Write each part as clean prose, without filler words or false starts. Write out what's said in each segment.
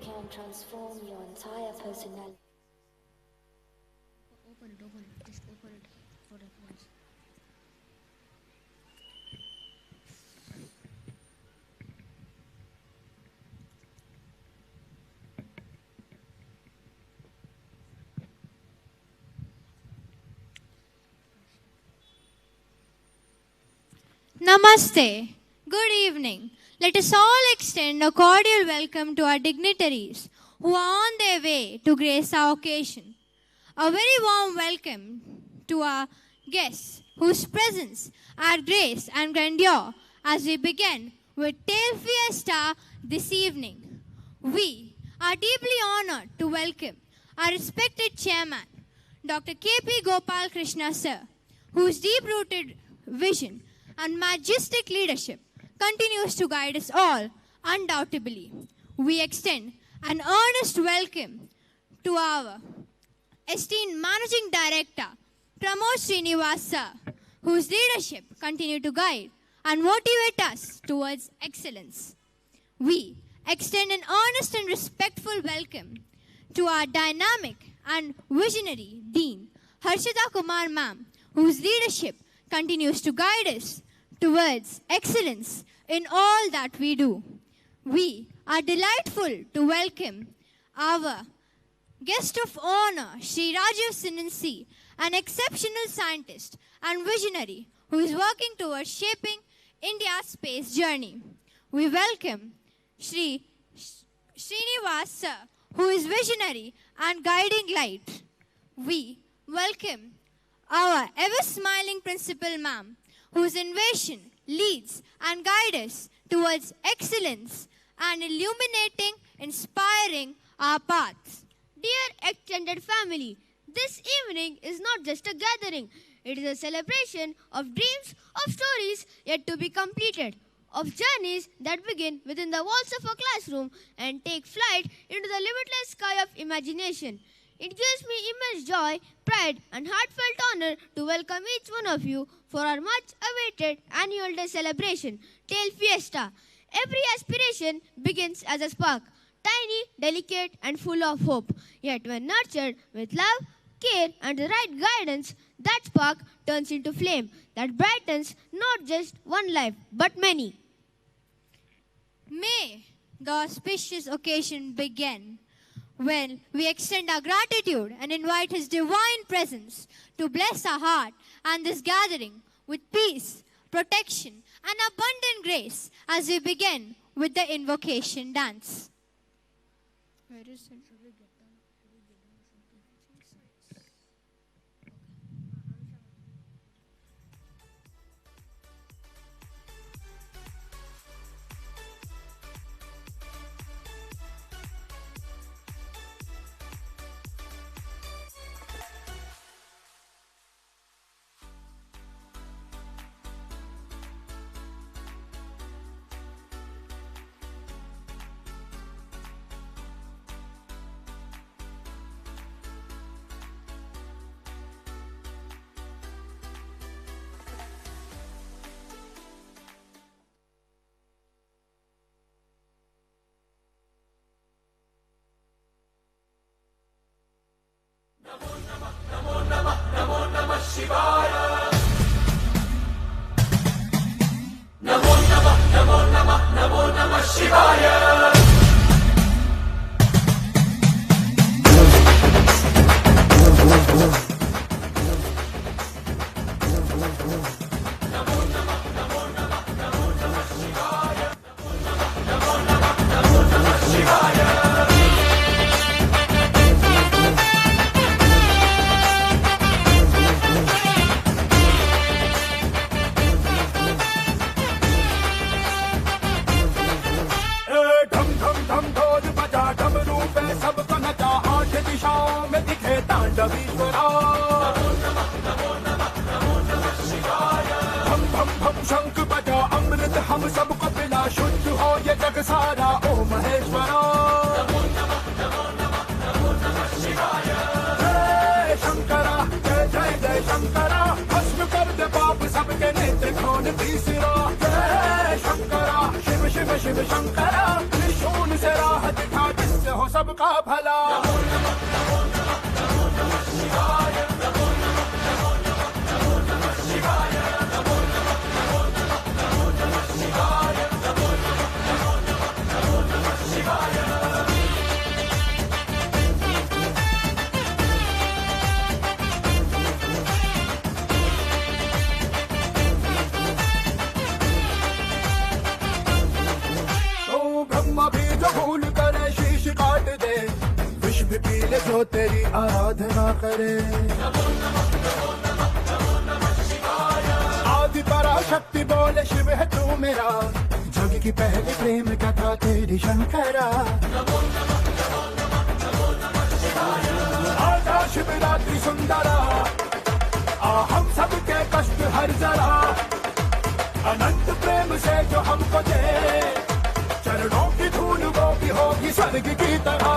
can transform your entire personality. Open it. Just open it for reference. Namaste. Good evening. Let us all extend a cordial welcome to our dignitaries who are on their way to grace our occasion. A very warm welcome to our guests whose presence add grace and grandeur as we begin with Fiesta this evening. We are deeply honored to welcome our respected chairman, Dr. K.P. Gopal Krishna sir, whose deep-rooted vision and majestic leadership continues to guide us all undoubtedly. We extend an earnest welcome to our esteemed Managing Director, Pramod Srinivasa, whose leadership continues to guide and motivate us towards excellence. We extend an earnest and respectful welcome to our dynamic and visionary Dean, Harshita Kumar ma'am, whose leadership continues to guide us towards excellence in all that we do. We are delightful to welcome our guest of honor, Sri Rajiv Sinansi, an exceptional scientist and visionary who is working towards shaping India's space journey. We welcome Sri Srinivas sir, who is visionary and guiding light. We welcome our ever-smiling principal ma'am, whose innovation leads and guides us towards excellence and illuminating, inspiring our paths. Dear extended family, this evening is not just a gathering. It is a celebration of dreams, of stories yet to be completed, of journeys that begin within the walls of a classroom and take flight into the limitless sky of imagination. It gives me immense joy, pride, and heartfelt honor to welcome each one of you for our much-awaited annual day celebration, Tale Fiesta. Every aspiration begins as a spark, tiny, delicate, and full of hope. Yet when nurtured with love, care, and the right guidance, that spark turns into flame that brightens not just one life, but many. May the auspicious occasion begin when we extend our gratitude and invite His divine presence to bless our heart and this gathering with peace, protection, and abundant grace as we begin with the Invocation dance. Where is it? Shiv Shankara त्रिशूल से राह दिखा जिससे सबका भला। भी P ले जो तेरी आराधना करे। आदि पराशक्ति बोले शिव है तू मेरा, जग की पहली प्रेम कथा तेरी शंकरा। आजा शिवरात्रि सुंदरा, आ हम सबके कष्ट हर जरा। अनंत प्रेम से जो हमको दे, चरणों की धूल वो भी होगी स्वर्ग की तरह।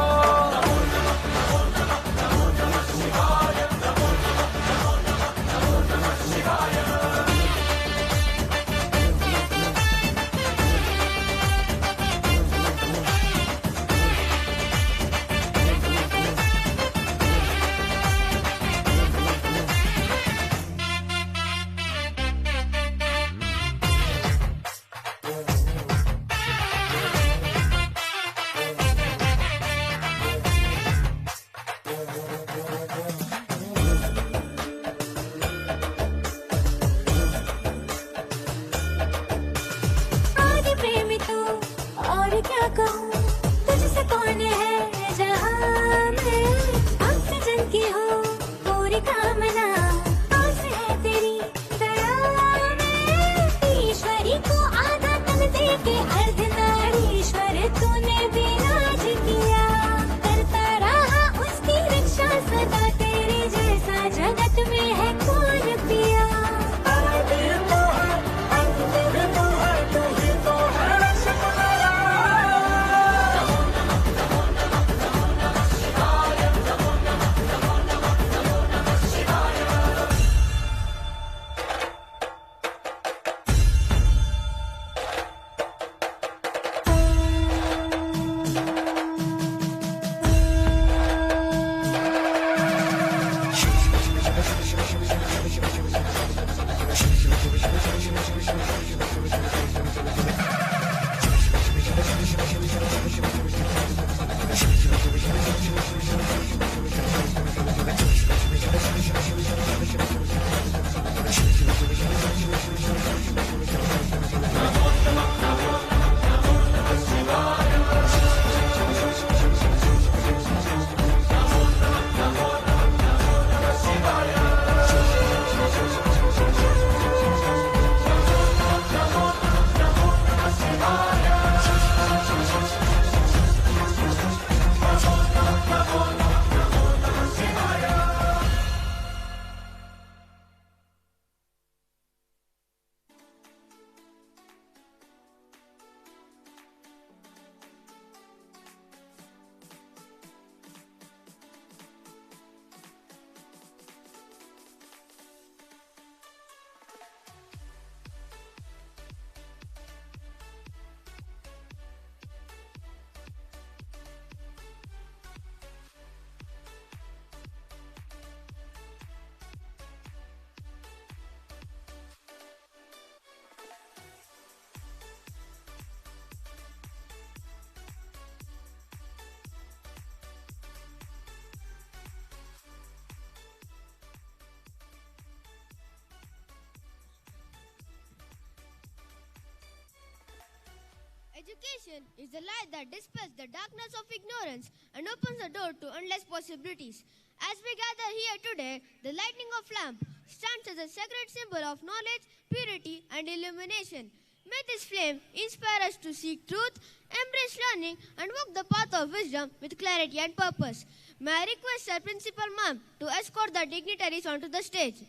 Education is the light that dispels the darkness of ignorance and opens the door to endless possibilities. As we gather here today, the lightning of lamp stands as a sacred symbol of knowledge, purity, and illumination. May this flame inspire us to seek truth, embrace learning, and walk the path of wisdom with clarity and purpose. May I request our Principal Ma'am to escort the dignitaries onto the stage.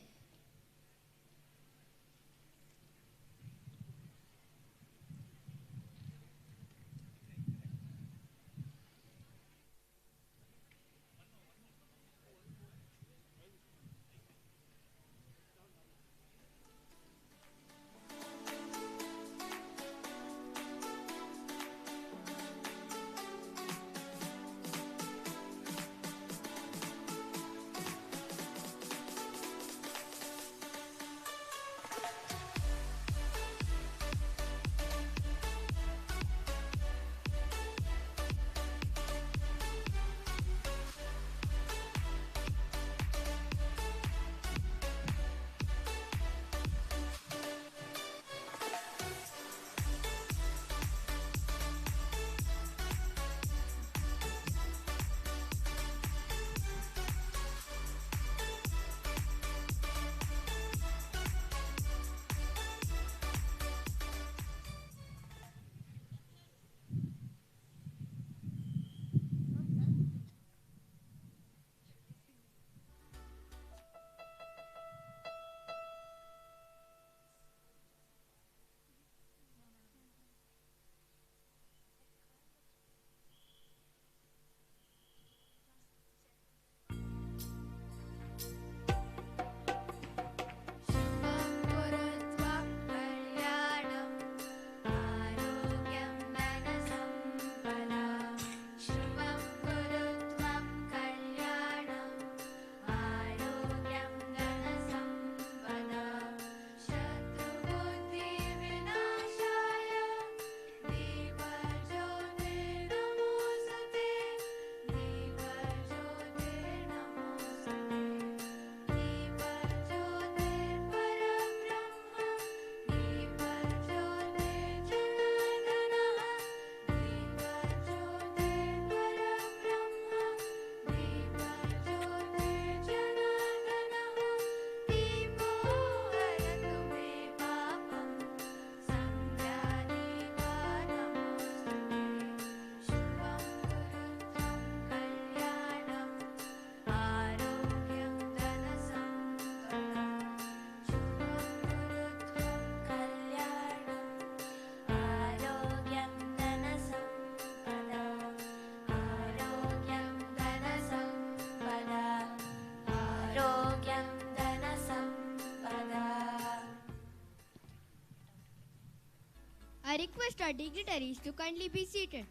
request our dignitaries to kindly be seated.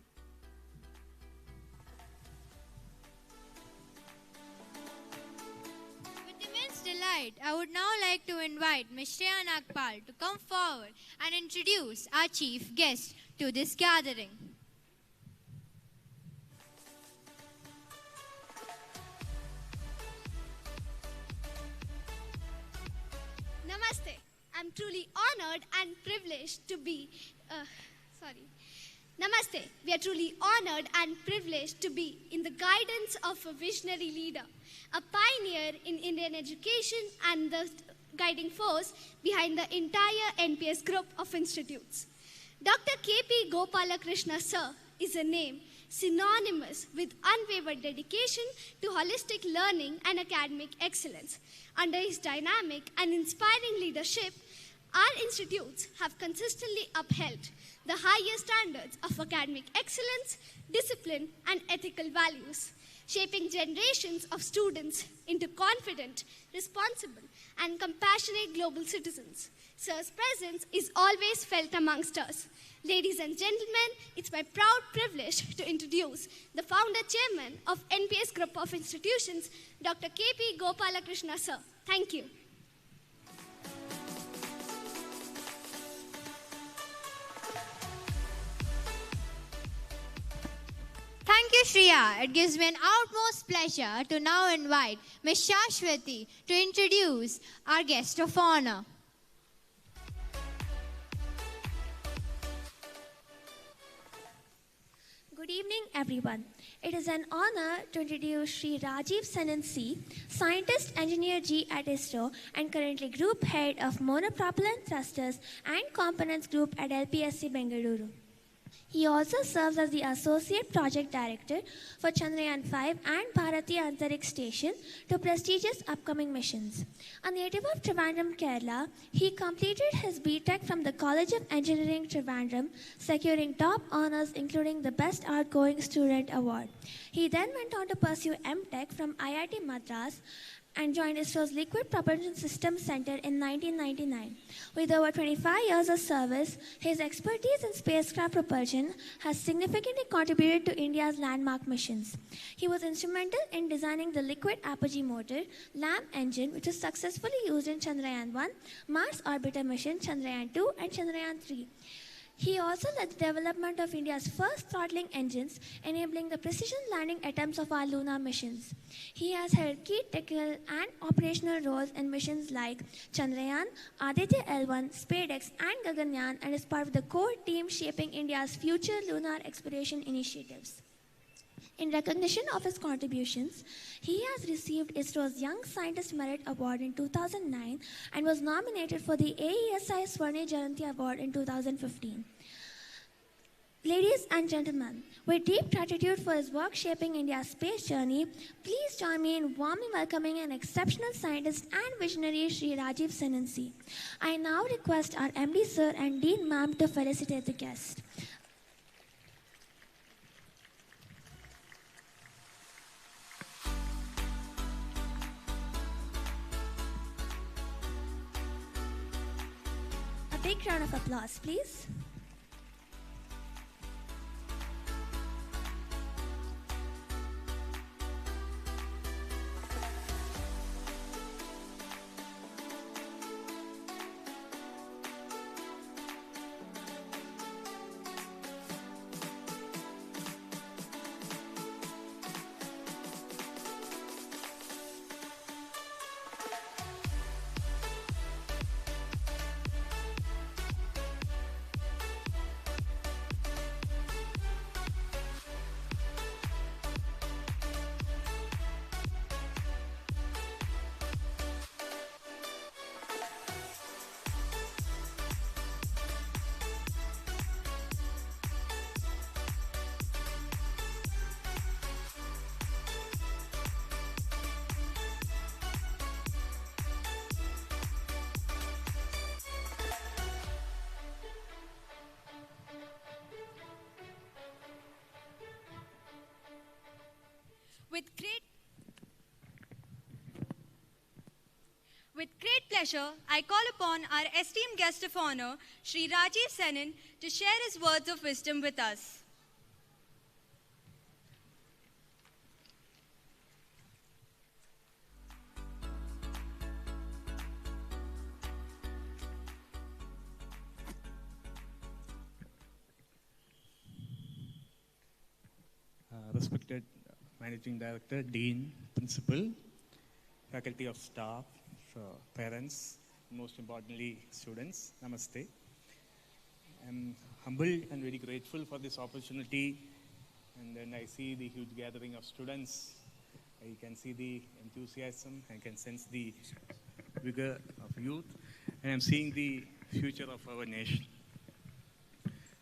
With immense delight, I would now like to invite Ms. Shreya Nagpal to come forward and introduce our chief guest to this gathering. Namaste. I'm truly honored and privileged to be. Namaste. We are truly honored and privileged to be in the guidance of a visionary leader, a pioneer in Indian education and the guiding force behind the entire NPS group of institutes. Dr. K.P. Gopalakrishna Sir is a name synonymous with unwavering dedication to holistic learning and academic excellence. Under his dynamic and inspiring leadership, our institutes have consistently upheld the highest standards of academic excellence, discipline, and ethical values, shaping generations of students into confident, responsible, and compassionate global citizens. Sir's presence is always felt amongst us. Ladies and gentlemen, it's my proud privilege to introduce the founder chairman of NPS Group of Institutions, Dr. K.P. Gopalakrishna Sir. Thank you. Thank you, Shreya. It gives me an utmost pleasure to now invite Ms. Shashwati to introduce our guest of honor. Good evening, everyone. It is an honor to introduce Sri Rajiv Sanan C, Scientist Engineer G at ISRO and currently Group Head of Monopropellant Thrusters and Components Group at LPSC Bengaluru. He also serves as the Associate Project Director for Chandrayaan 5 and Bharatiya Antariksh Station to prestigious upcoming missions. A native of Trivandrum, Kerala, he completed his B.Tech from the College of Engineering Trivandrum, securing top honors including the Best Outgoing Student Award. He then went on to pursue M.Tech from IIT Madras and joined ISRO's Liquid Propulsion Systems Center in 1999. With over 25 years of service, his expertise in spacecraft propulsion has significantly contributed to India's landmark missions. He was instrumental in designing the liquid apogee motor, LAMP engine, which was successfully used in Chandrayaan 1, Mars Orbiter mission, Chandrayaan 2, and Chandrayaan 3. He also led the development of India's first throttling engines, enabling the precision landing attempts of our lunar missions. He has held key technical and operational roles in missions like Chandrayaan, Aditya L1, SpaceX, and Gaganyaan, and is part of the core team shaping India's future lunar exploration initiatives. In recognition of his contributions, he has received ISRO's Young Scientist Merit Award in 2009 and was nominated for the AESI Swarni Jayanti Award in 2015. Ladies and gentlemen, with deep gratitude for his work shaping India's space journey, please join me in warmly welcoming an exceptional scientist and visionary, Sri Rajiv Sanan C. I now request our MD Sir and Dean Ma'am to felicitate the guest. A big round of applause, please. With great pleasure, I call upon our esteemed guest of honor, Sri Rajiv Senin, to share his words of wisdom with us. Respected Managing Director, Dean, Principal, Faculty of Staff, parents, most importantly, students, Namaste. I'm humbled and very grateful for this opportunity, and then I see the huge gathering of students. I can see the enthusiasm, I can sense the vigor of youth, and I'm seeing the future of our nation.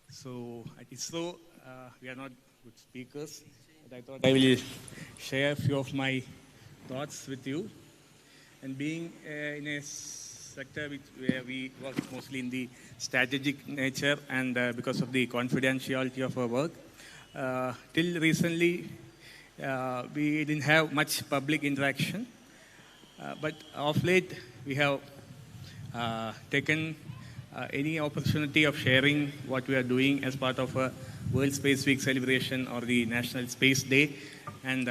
So at ISRO, we are not good speakers, but I thought I will share a few of my thoughts with you. And being in a sector where we work mostly in the strategic nature and because of the confidentiality of our work, till recently we didn't have much public interaction. But of late we have taken any opportunity of sharing what we are doing as part of a World Space Week celebration or the National Space Day. And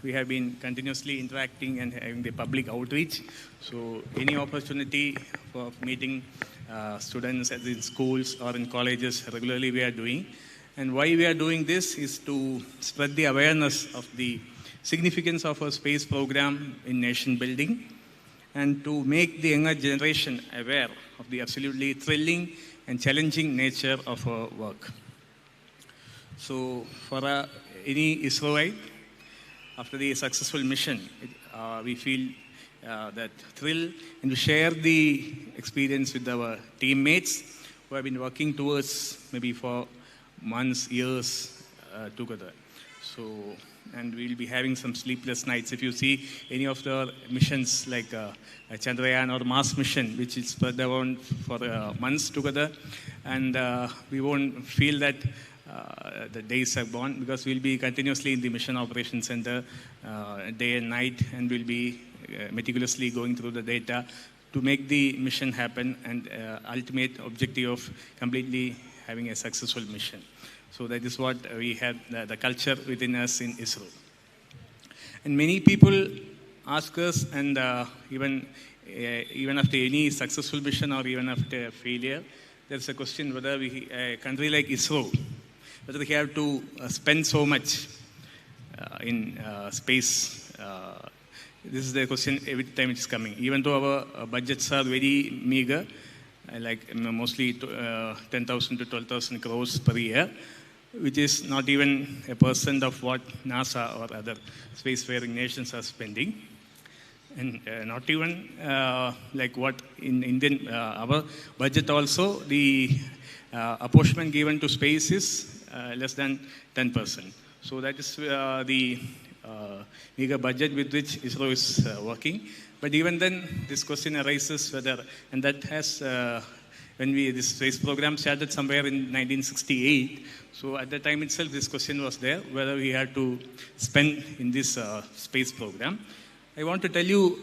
we have been continuously interacting and having the public outreach. So any opportunity for meeting students in schools or in colleges regularly we are doing. And why we are doing this is to spread the awareness of the significance of our space program in nation building and to make the younger generation aware of the absolutely thrilling and challenging nature of our work. So for any ISROite, after the successful mission, we feel that thrill and to share the experience with our teammates who have been working towards maybe for months, years together. So, and we'll be having some sleepless nights. If you see any of the missions like Chandrayaan or Mars mission, which is spread around for months together, and we won't feel that the days are gone because we'll be continuously in the Mission Operations Center day and night, and we'll be meticulously going through the data to make the mission happen and ultimate objective of completely having a successful mission. So that is what we have, the culture within us in ISRO. And many people ask us, and even after any successful mission or even after failure, there's a question whether a country like ISRO, whether we have to spend so much in space. This is the question every time it's coming. Even though our budgets are very meager, like mostly 10,000 to 12,000 crores per year, which is not even a % of what NASA or other spacefaring nations are spending. And not even like what in Indian, our budget also, the apportionment given to space is less than 10%. So that is the meager budget with which ISRO is working. But even then, this question arises whether, and that has, when this space program started somewhere in 1968, so at the time itself, this question was there, whether we had to spend in this space program. I want to tell you,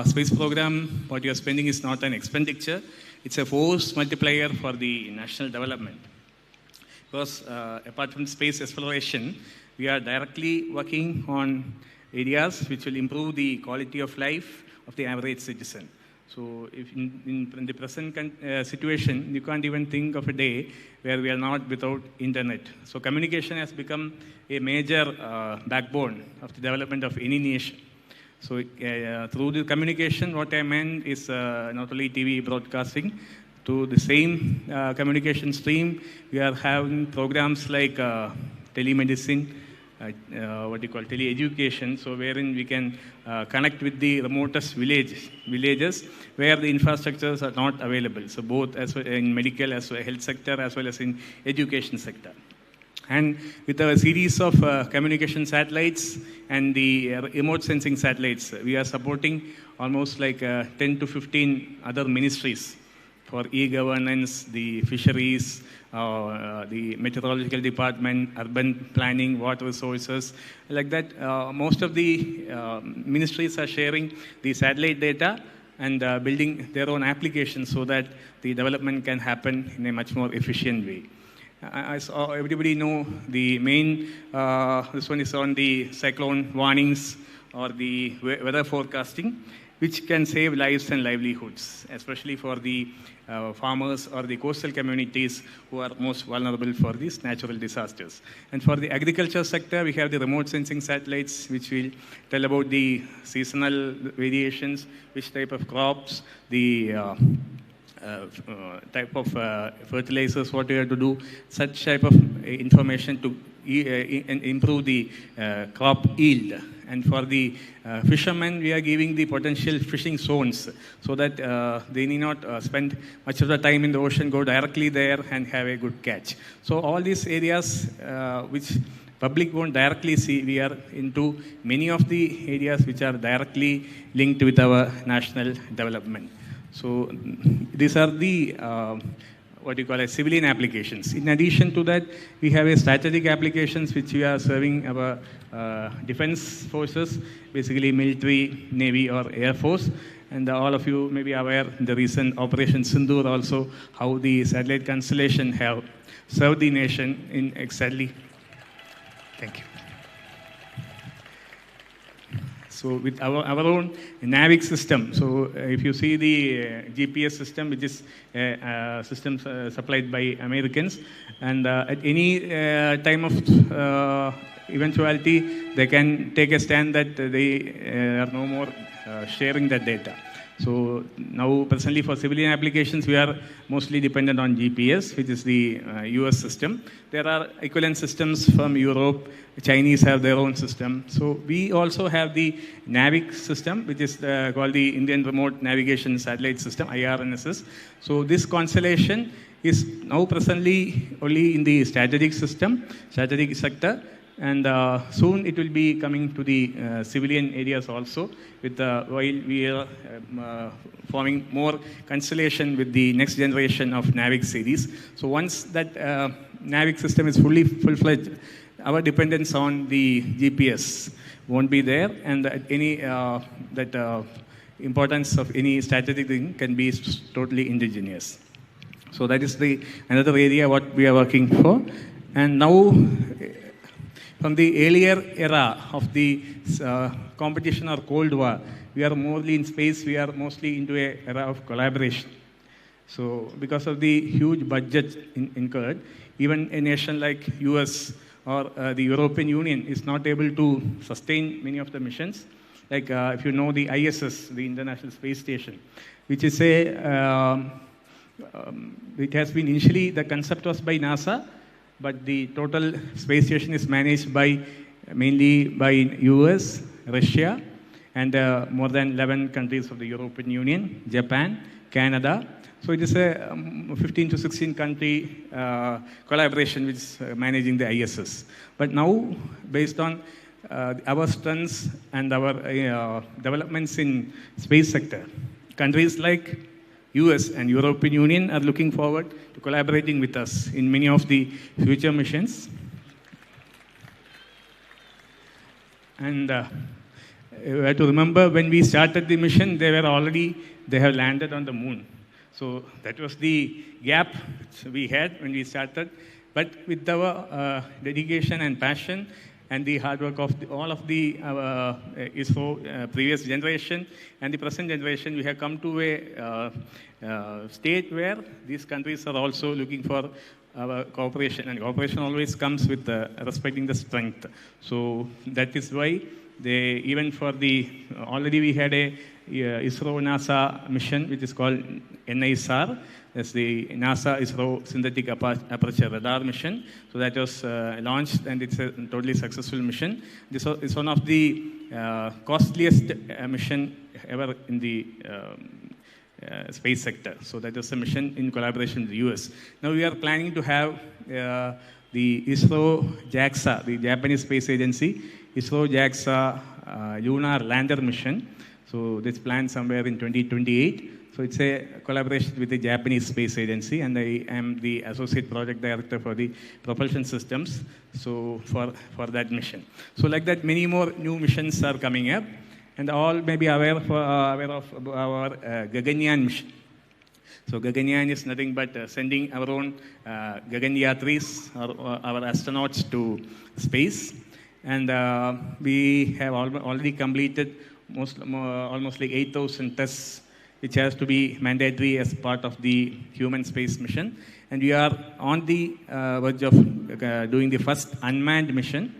space program, what you are spending is not an expenditure. It's a force multiplier for the national development. Because apart from space exploration, we are directly working on areas which will improve the quality of life of the average citizen. So if in the present situation, you can't even think of a day where we are not without internet. So communication has become a major backbone of the development of any nation. So through the communication, what I meant is not only TV broadcasting, to the same communication stream, we are having programs like telemedicine, tele-education, so wherein we can connect with the remotest villages where the infrastructures are not available. So both as well in medical, as well health sector, as well as in education sector. And with a series of communication satellites and the remote sensing satellites, we are supporting almost like 10 to 15 other ministries for e-governance, the fisheries, the meteorological department, urban planning, water resources, like that. Most of the ministries are sharing the satellite data and building their own applications so that the development can happen in a much more efficient way. As everybody know, the main, this one is on the cyclone warnings or the weather forecasting, which can save lives and livelihoods, especially for the farmers or the coastal communities who are most vulnerable for these natural disasters. And for the agriculture sector, we have the remote sensing satellites, which will tell about the seasonal variations, which type of crops, the type of fertilizers, what you have to do, such type of information to improve the crop yield. And for the fishermen, we are giving the potential fishing zones so that they need not spend much of the time in the ocean, go directly there and have a good catch. So all these areas which public won't directly see, we are into many of the areas which are directly linked with our national development. So these are the what you call as civilian applications. In addition to that, we have a strategic applications which we are serving our defense forces, basically military, navy or air force. And all of you may be aware the recent Operation Sindoor also, how the satellite constellation have served the nation in exactly. Thank you. So with our own NAVIC system, so if you see the GPS system, which is a system supplied by Americans, and at any time of eventuality, they can take a stand that they are no more sharing that data. So now presently for civilian applications, we are mostly dependent on GPS, which is the US system. There are equivalent systems from Europe. Chinese have their own system. So we also have the NAVIC system, which is called the Indian Remote Navigation Satellite System, IRNSS. So this constellation is now presently only in the strategic sector. And soon it will be coming to the civilian areas also, with while we are forming more constellation with the next generation of NAVIC series. So once that NAVIC system is full-fledged, our dependence on the GPS won't be there, and any importance of any strategic thing can be totally indigenous. So that is the another area what we are working for. And now, from the earlier era of the competition or Cold War, we are mostly in space, we are mostly into an era of collaboration. So because of the huge budget incurred, even a nation like US or the European Union is not able to sustain many of the missions. Like if you know the ISS, the International Space Station, which is it has been initially, the concept was by NASA, but the total space station is managed mainly by US, Russia, and more than 11 countries of the European Union, Japan, Canada. So it is a 15 to 16 country collaboration which is managing the ISS. But now, based on our strengths and our developments in space sector, countries like US and European Union are looking forward to collaborating with us in many of the future missions. And you have to remember, when we started the mission, they have landed on the moon. So that was the gap we had when we started. But with our dedication and passion and the hard work of all of the ISRO previous generation and the present generation, we have come to a state where these countries are also looking for our cooperation. And cooperation always comes with respecting the strength. So that is why even for already we had a ISRO-NASA mission, which is called NISR. That's the NASA-ISRO Synthetic Aperture Radar mission. So that was launched, and it's a totally successful mission. This is one of the costliest mission ever in the space sector. So that was a mission in collaboration with the US. Now we are planning to have the ISRO-JAXA, the Japanese Space Agency, ISRO-JAXA Lunar Lander mission. So this planned somewhere in 2028. So it's a collaboration with the Japanese Space Agency, and I am the Associate Project Director for the propulsion systems, so for that mission. So like that, many more new missions are coming up. And all may be aware of our Gaganyaan mission. So Gaganyaan is nothing but sending our own Gaganyatris, our astronauts to space. And we have already completed almost like 8,000 tests, which has to be mandatory as part of the human space mission. And we are on the verge of doing the first unmanned mission,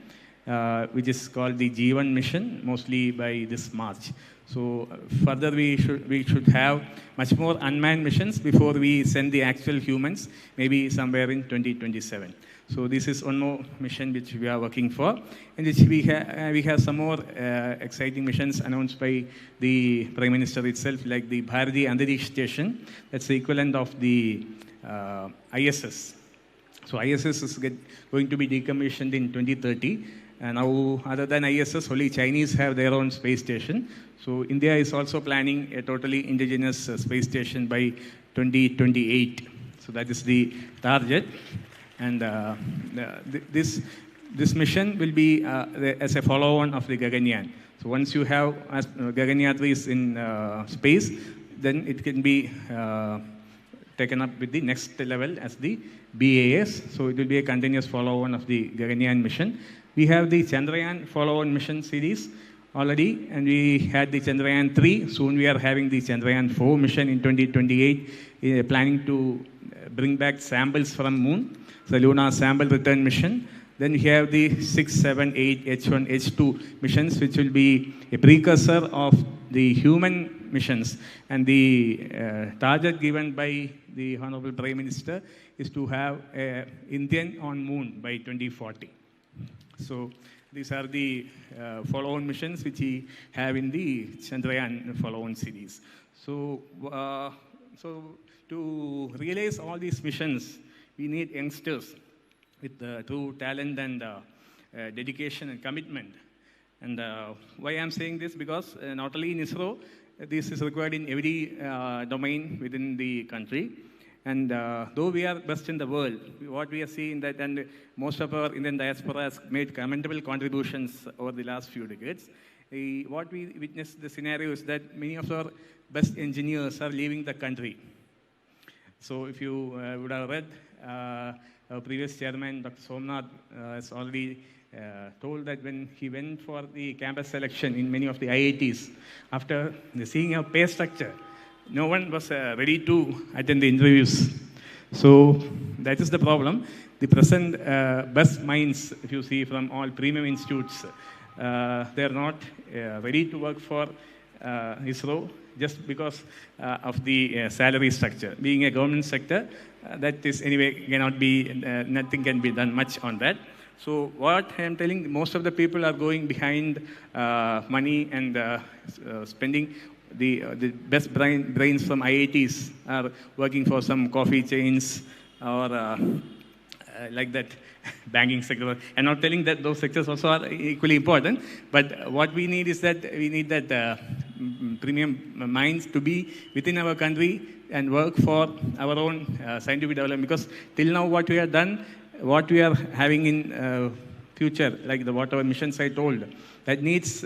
which is called the G1 mission, mostly by this March. So further, we should have much more unmanned missions before we send the actual humans, maybe somewhere in 2027. So this is one more mission which we are working for, and which we have some more exciting missions announced by the Prime Minister itself, like the Bharati Antariksha Station. That's the equivalent of the ISS. So ISS is going to be decommissioned in 2030. And now, other than ISS, only Chinese have their own space station. So India is also planning a totally indigenous space station by 2028. So that is the target. And this mission will be as a follow-on of the Gaganyaan. So once you have Gaganyatris in space, then it can be taken up with the next level as the BAS. So it will be a continuous follow-on of the Gaganyaan mission. We have the Chandrayaan follow-on mission series already, and we had the Chandrayaan 3. Soon we are having the Chandrayaan 4 mission in 2028, planning to bring back samples from Moon, the Lunar Sample Return mission. Then we have the 6, 7, 8, H1, H2 missions, which will be a precursor of the human missions. And the target given by the Honorable Prime Minister is to have Indian on Moon by 2040. So these are the follow-on missions which we have in the Chandrayaan follow-on series. So, to realize all these missions, we need youngsters with true talent and dedication and commitment. And why I'm saying this? Because not only in ISRO, this is required in every domain within the country. And though we are best in the world, what we are seeing that, and most of our Indian diaspora has made commendable contributions over the last few decades. What we witness the scenario is that many of our best engineers are leaving the country. So if you would have read, our previous chairman, Dr. Somnath, has already told that when he went for the campus selection in many of the IITs, after seeing our pay structure, no one was ready to attend the interviews. So that is the problem. The present best minds, if you see from all premium institutes, they are not ready to work for ISRO just because of the salary structure. Being a government sector, that is anyway cannot be, nothing can be done much on that. So what I am telling, most of the people are going behind money and spending. The best brains from IITs are working for some coffee chains or like that, banking sector. I'm not telling that those sectors also are equally important, but what we need is that we need that premium minds to be within our country and work for our own scientific development. Because till now what we have done, what we are having in future, like the whatever missions I told, that needs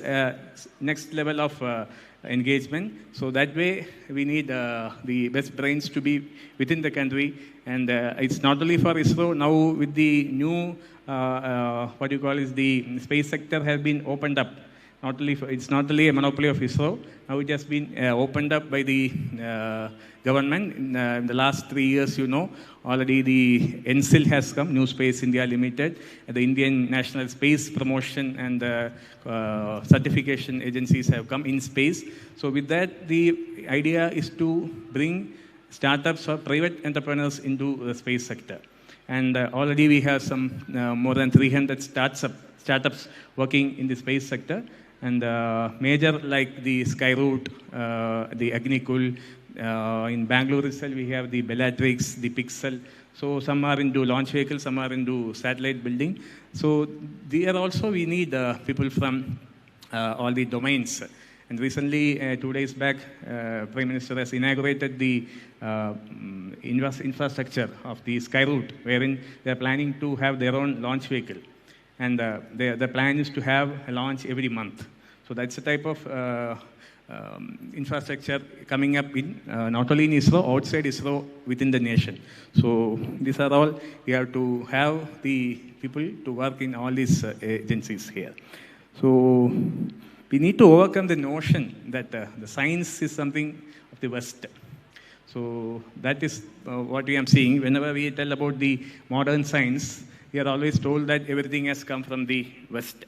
next level of engagement. So that way we need the best brains to be within the country. And it's not only for ISRO. Now with the new, what you call is the space sector has been opened up. Not only for, it's not only a monopoly of ISRO. Now it has been opened up by the government. In the last 3 years, you know, already the NSIL has come, New Space India Limited, the Indian National Space Promotion and certification agencies have come in space. So with that, the idea is to bring startups or private entrepreneurs into the space sector. And already we have some more than 300 startups working in the space sector. And major like the Skyroot, the Agnikul, in Bangalore itself we have the Bellatrix, the Pixel. So some are into launch vehicles, some are into satellite building. So there also we need people from all the domains. And recently, 2 days back, Prime Minister has inaugurated the infrastructure of the Skyroot, wherein they are planning to have their own launch vehicle. And the plan is to have a launch every month. So that's the type of infrastructure coming up in not only in ISRO, outside ISRO, within the nation. So these are all, we have to have the people to work in all these agencies here. So we need to overcome the notion that the science is something of the West. So that is what we are seeing. Whenever we tell about the modern science, we are always told that everything has come from the West.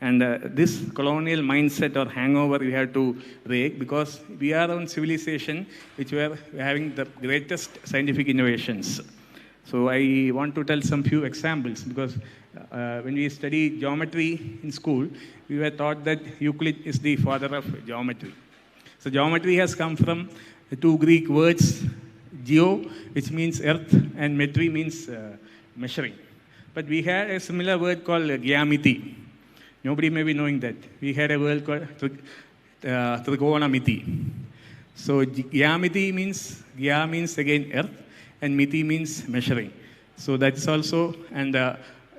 And this colonial mindset or hangover we have to break, because we are on civilization which we are having the greatest scientific innovations. So I want to tell some few examples, because when we study geometry in school, we were taught that Euclid is the father of geometry. So geometry has come from the two Greek words, geo, which means earth, and metry means measuring. But we had a similar word called geometry. Nobody may be knowing that. We had a word called trigonometry. So geometry means, gea means again earth, and miti means measuring. So that's also, and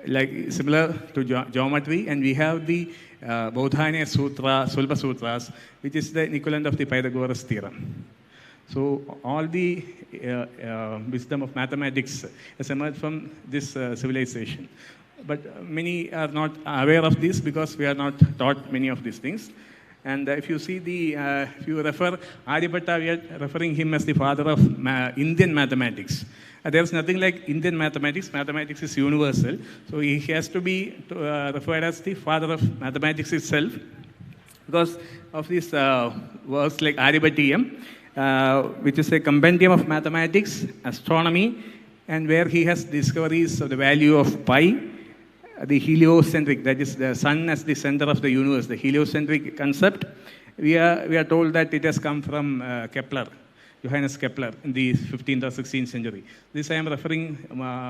like similar to geometry, and we have the Bodhanya Sutra, Sulba Sutras, which is the equivalent of the Pythagoras theorem. So all the wisdom of mathematics has emerged from this civilization. But many are not aware of this because we are not taught many of these things. And if you see the, if you refer Aryabhatta, we are referring him as the father of Indian mathematics. There's nothing like Indian mathematics. Mathematics is universal. So he has to be referred as the father of mathematics itself, because of these works like Aryabhattiyam, which is a compendium of mathematics, astronomy, and where he has discoveries of the value of pi, the heliocentric, that is the sun as the center of the universe, the heliocentric concept. We are told that it has come from Kepler, Johannes Kepler, in the 15th or 16th century. This I am referring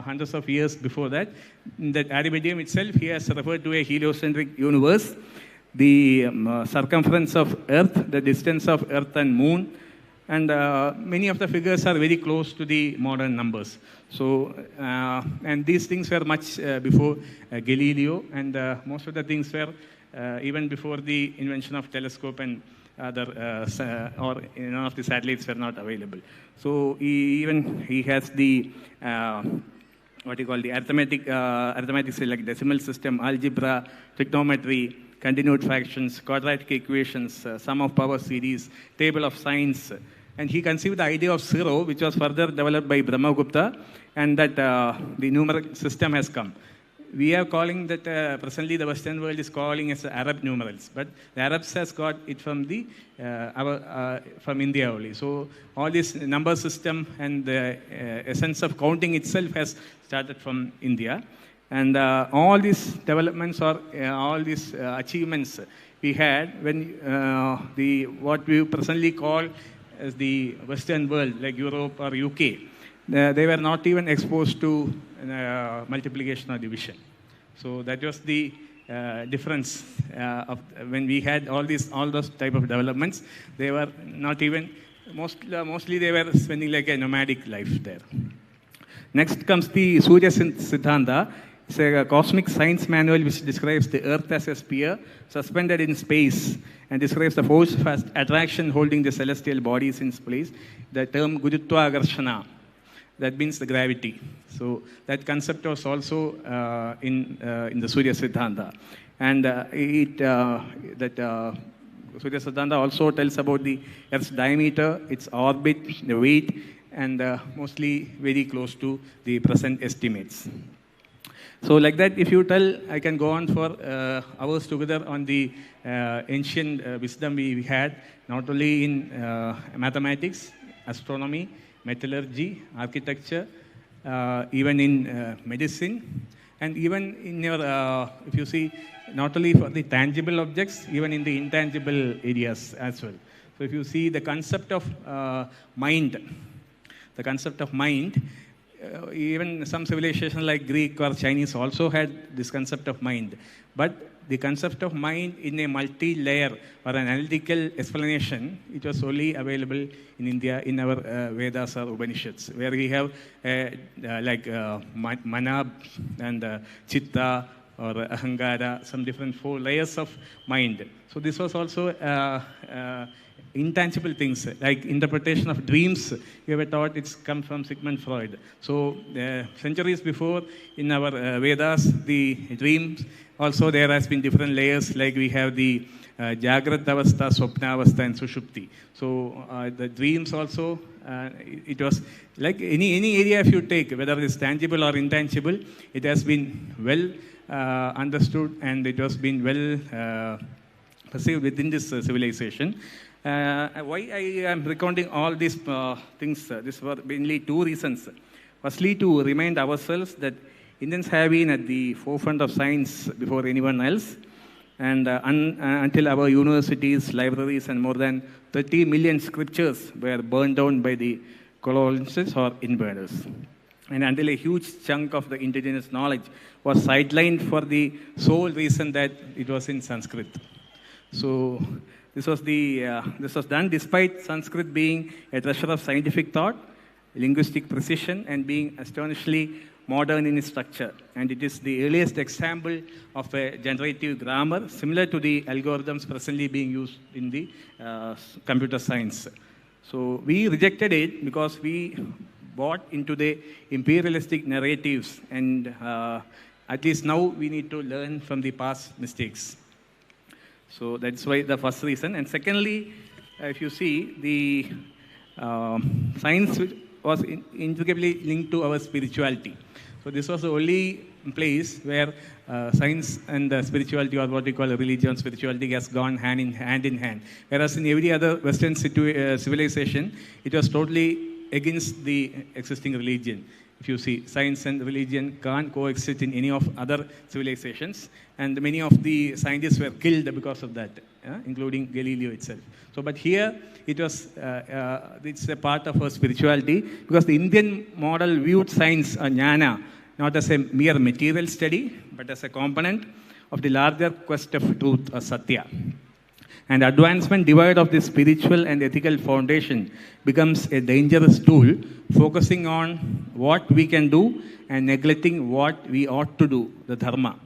hundreds of years before that. In that Aryabhattiyam itself, he has referred to a heliocentric universe, the circumference of Earth, the distance of Earth and Moon, and many of the figures are very close to the modern numbers. So, and these things were much before Galileo, and most of the things were even before the invention of telescope and other, or none of the satellites were not available. So he has the, what you call the arithmetic, like decimal system, algebra, trigonometry, continued fractions, quadratic equations, sum of power series, table of signs. And he conceived the idea of zero, which was further developed by Brahmagupta, and that the numeric system has come. We are calling that, presently the Western world is calling as Arab numerals, but the Arabs has got it from the, from India only. So all this number system and the essence of counting itself has started from India. And all these developments or all these achievements we had when what we presently call as the Western world, like Europe or UK, they were not even exposed to multiplication or division. So that was the difference of when we had all those type of developments. They were not even, mostly they were spending like a nomadic life there. Next comes the Surya Siddhanta. It's a cosmic science manual which describes the Earth as a sphere suspended in space and describes the force of attraction holding the celestial bodies in place. The term Gurutva Akarshana, that means the gravity. So that concept was also in the Surya Siddhanta. And Surya Siddhanta also tells about the Earth's diameter, its orbit, the weight, and mostly very close to the present estimates. So like that, if you tell, I can go on for hours together on the ancient wisdom we had, not only in mathematics, astronomy, metallurgy, architecture, even in medicine, and even in your, if you see, not only for the tangible objects, even in the intangible areas as well. So if you see the concept of mind, even some civilizations like Greek or Chinese also had this concept of mind. But the concept of mind in a multi-layer or an analytical explanation, it was only available in India in our Vedas or Upanishads, where we have like Manab and Chitta, or ahankara, some different 4 layers of mind. So this was also intangible things like interpretation of dreams. We were taught it's come from Sigmund Freud. So centuries before in our Vedas, the dreams also there has been different layers, like we have the Jagrat Avastha, Swapna Avastha and Sushupti. So the dreams also, it was like any area if you take, whether it's tangible or intangible, it has been well understood and it has been well perceived within this civilization. Why I am recounting all these things, this were mainly 2 reasons. Firstly, to remind ourselves that Indians have been at the forefront of science before anyone else, and until our universities, libraries, and more than 30 million scriptures were burned down by the colonists or invaders. And until a huge chunk of the indigenous knowledge was sidelined for the sole reason that it was in Sanskrit. So this was done despite Sanskrit being a treasure of scientific thought, linguistic precision, and being astonishingly modern in its structure. And it is the earliest example of a generative grammar, similar to the algorithms presently being used in the computer science. So we rejected it because we bought into the imperialistic narratives, and at least now we need to learn from the past mistakes. So that's why the first reason. And secondly, if you see, the science was intricately linked to our spirituality. So this was the only place where science and spirituality, or what we call religion, spirituality, has gone hand in hand. Whereas in every other Western civilization, it was totally against the existing religion. If you see, science and religion can't coexist in any of other civilizations, and many of the scientists were killed because of that, including Galileo itself. So, but here it was, it's a part of our spirituality, because the Indian model viewed science, jnana, not as a mere material study, but as a component of the larger quest of truth, or satya. And advancement devoid of the spiritual and ethical foundation becomes a dangerous tool, focusing on what we can do and neglecting what we ought to do, the dharma.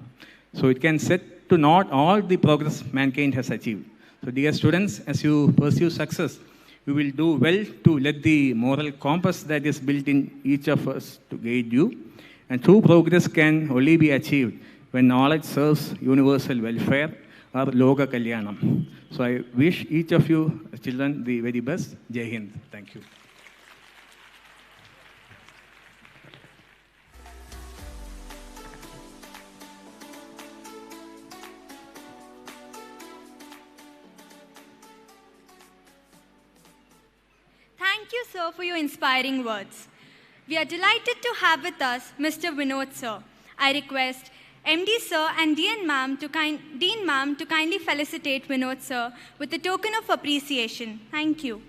So it can set to naught all the progress mankind has achieved. So dear students, as you pursue success, you will do well to let the moral compass that is built in each of us to guide you. And true progress can only be achieved when knowledge serves universal welfare, or Loka Kalyanam. So I wish each of you children the very best. Jai Hind. Thank you. Thank you, sir, for your inspiring words. We are delighted to have with us Mr. Vinod, sir. I request MD sir and Dean ma'am to kindly felicitate Vinod sir with a token of appreciation. Thank you.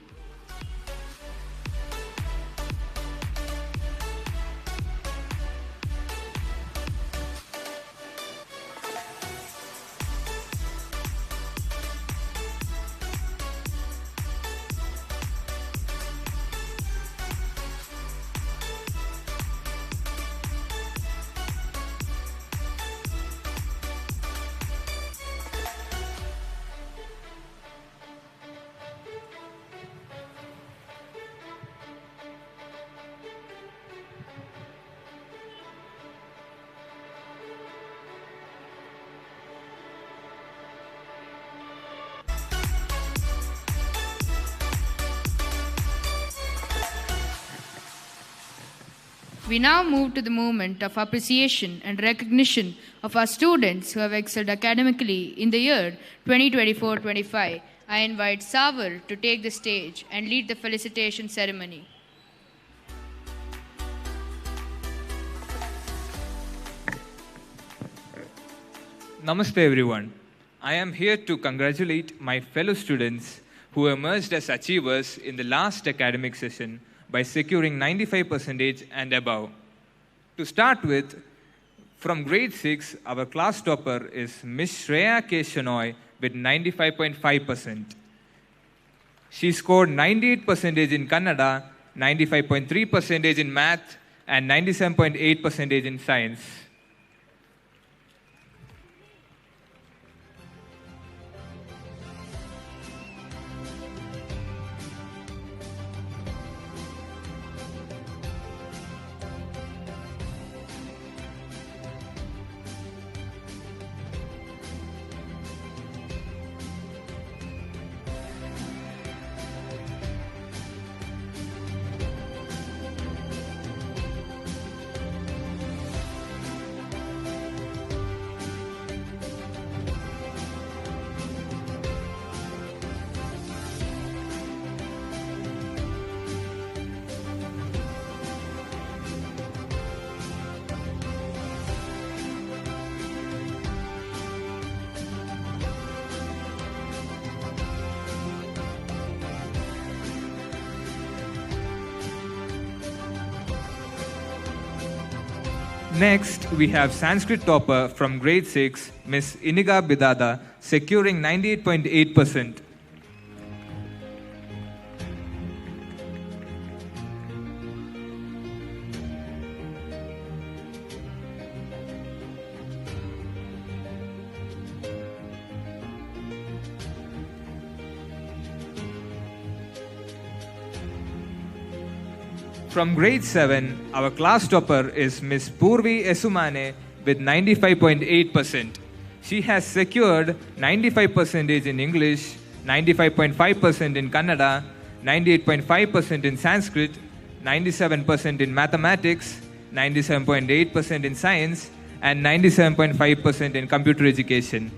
We now move to the moment of appreciation and recognition of our students who have excelled academically in the year 2024-25. I invite Savar to take the stage and lead the felicitation ceremony. Namaste everyone. I am here to congratulate my fellow students who emerged as achievers in the last academic session by securing 95% and above. To start with, from grade 6, our class topper is Miss Shreya K. Shenoy with 95.5%. She scored 98% in Kannada, 95.3% in math, and 97.8% in science. Next, we have Sanskrit topper from grade 6, Miss Iniga Bidada, securing 98.8%. From grade 7, our class topper is Miss Purvi Esumane with 95.8%. She has secured 95% in English, 95.5% in Kannada, 98.5% in Sanskrit, 97% in mathematics, 97.8% in science, and 97.5% in computer education.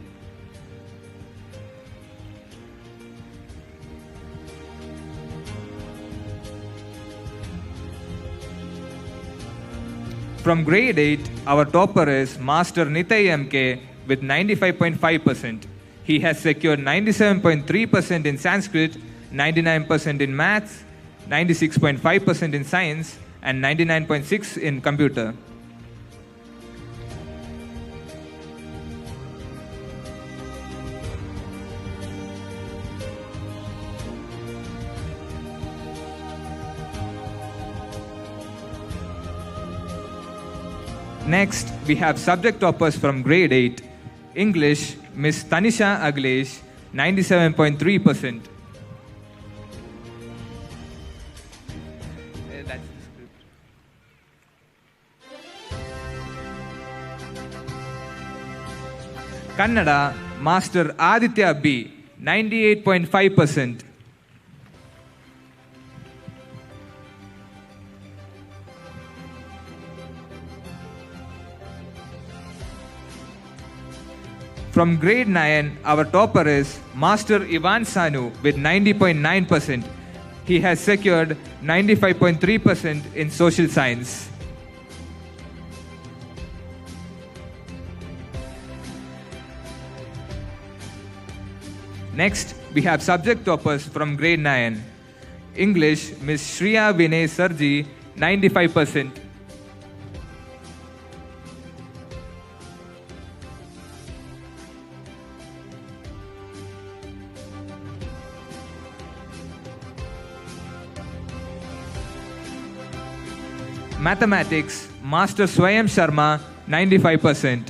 From grade 8, our topper is Master Nitay MK with 95.5%. He has secured 97.3% in Sanskrit, 99% in maths, 96.5% in science, and 99.6% in computer. Next, we have subject toppers from grade 8. English, Miss Tanisha Aglesh, 97.3%. That's the script. Kannada, Master Aditya B, 98.5%. From grade 9, our topper is Master Ivan Sanu with 90.9%. He has secured 95.3% in social science. Next, we have subject toppers from grade 9. English, Miss Shriya Vinay Sarji, 95%. Mathematics, Master Swayam Sharma, 95%.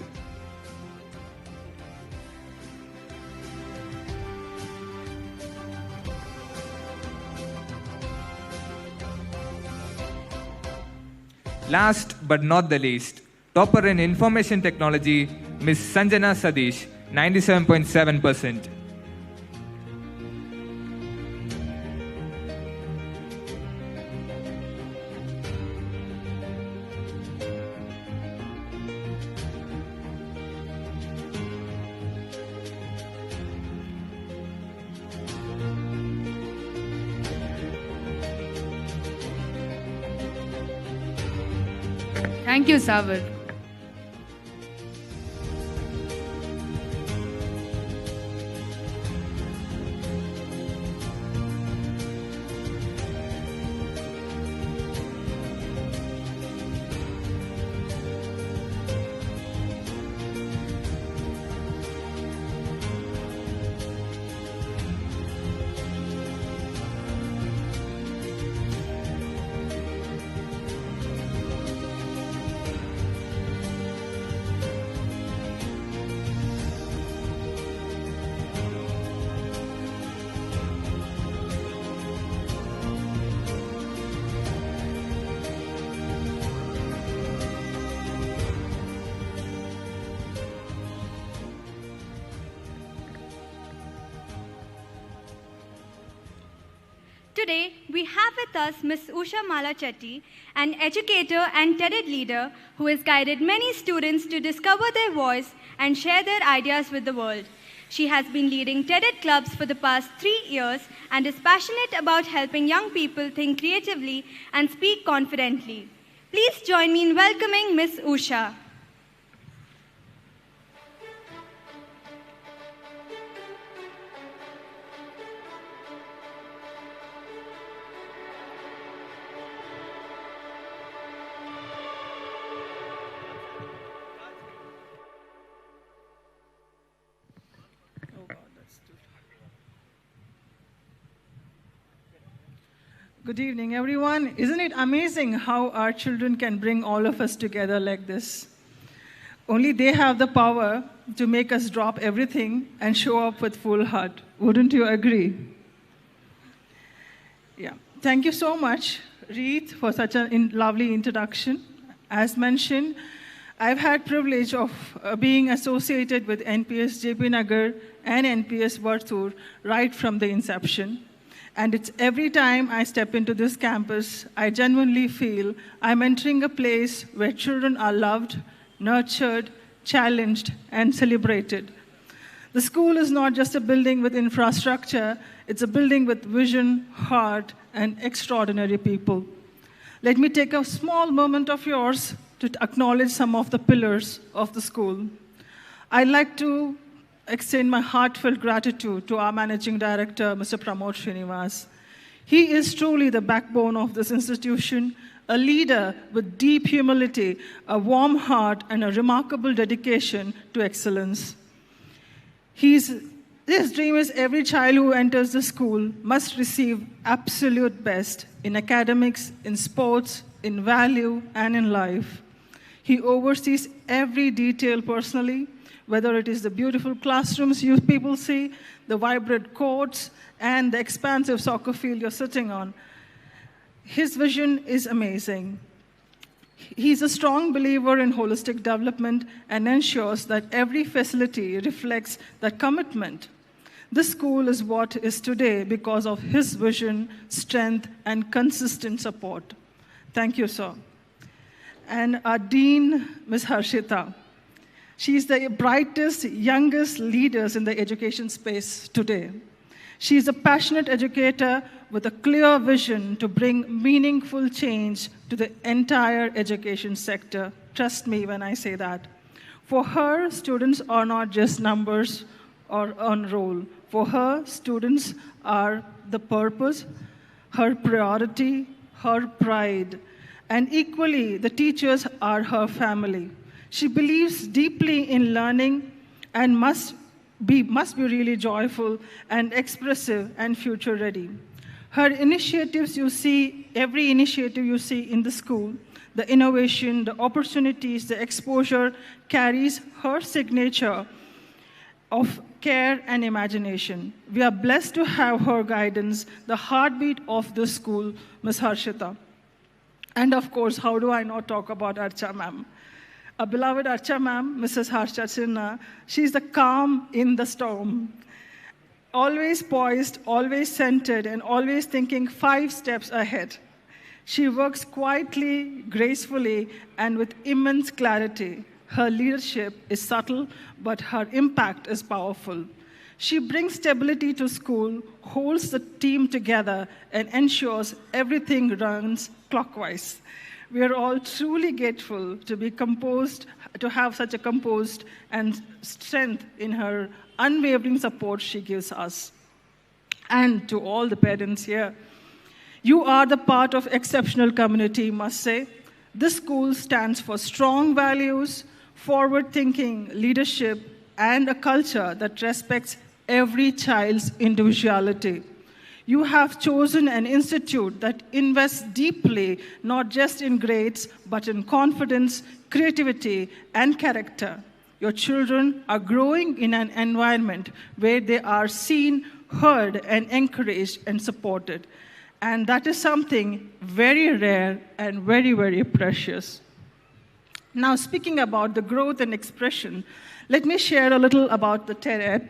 Last but not the least, topper in information technology, Miss Sanjana Sadish, 97.7%. Thank you, Savar. Today, we have with us Ms. Usha Malachetty, an educator and TED leader who has guided many students to discover their voice and share their ideas with the world. She has been leading TED clubs for the past 3 years and is passionate about helping young people think creatively and speak confidently. Please join me in welcoming Ms. Usha. Good evening, everyone. Isn't it amazing how our children can bring all of us together like this? Only they have the power to make us drop everything and show up with full heart. Wouldn't you agree? Yeah. Thank you so much, Reet, for such a lovely introduction. As mentioned, I've had privilege of being associated with NPS JP Nagar and NPS Varthur right from the inception. And it's every time I step into this campus, I genuinely feel I'm entering a place where children are loved, nurtured, challenged, and celebrated. The school is not just a building with infrastructure, it's a building with vision, heart, and extraordinary people. Let me take a small moment of yours to acknowledge some of the pillars of the school. I'd like to extend my heartfelt gratitude to our Managing Director, Mr. Pramod Srinivas. He is truly the backbone of this institution, a leader with deep humility, a warm heart, and a remarkable dedication to excellence. His dream is every child who enters the school must receive absolute best in academics, in sports, in value, and in life. He oversees every detail personally, whether it is the beautiful classrooms you people see, the vibrant courts, and the expansive soccer field you're sitting on. His vision is amazing. He's a strong believer in holistic development and ensures that every facility reflects that commitment. This school is what is today because of his vision, strength, and consistent support. Thank you, sir. And our Dean, Ms. Harshita. She is the brightest, youngest leaders in the education space today. She is a passionate educator with a clear vision to bring meaningful change to the entire education sector. Trust me when I say that. For her, students are not just numbers or on roll. For her, students are the purpose, her priority, her pride. And equally, the teachers are her family. She believes deeply in learning and must be really joyful and expressive and future ready. Her initiatives you see, every initiative you see in the school, the innovation, the opportunities, the exposure carries her signature of care and imagination. We are blessed to have her guidance, the heartbeat of the school, Ms. Harshita. And of course, how do I not talk about Archa ma'am? Our beloved Archa ma'am, Mrs. Harsha Chinna, she's the calm in the storm. Always poised, always centered, and always thinking 5 steps ahead. She works quietly, gracefully, and with immense clarity. Her leadership is subtle, but her impact is powerful. She brings stability to school, holds the team together, and ensures everything runs clockwise. We are all truly grateful to have such a composed and strength in her unwavering support she gives us. And to all the parents here, you are the part of exceptional community, must say. This school stands for strong values, forward-thinking leadership, and a culture that respects every child's individuality. You have chosen an institute that invests deeply, not just in grades, but in confidence, creativity, and character. Your children are growing in an environment where they are seen, heard, and encouraged and supported. And that is something very rare and very, very precious. Now, speaking about the growth and expression, let me share a little about the TED-Ed.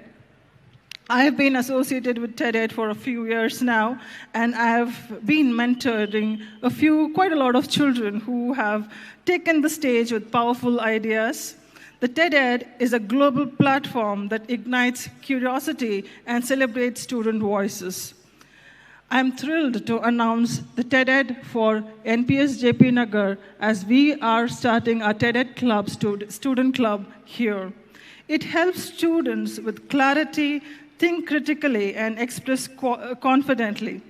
I have been associated with TED-Ed for a few years now, and I have been mentoring quite a lot of children who have taken the stage with powerful ideas. The TED-Ed is a global platform that ignites curiosity and celebrates student voices. I'm thrilled to announce the TED-Ed for NPS JP Nagar as we are starting our TED-Ed Club, student club here. It helps students with clarity, think critically, and express confidently.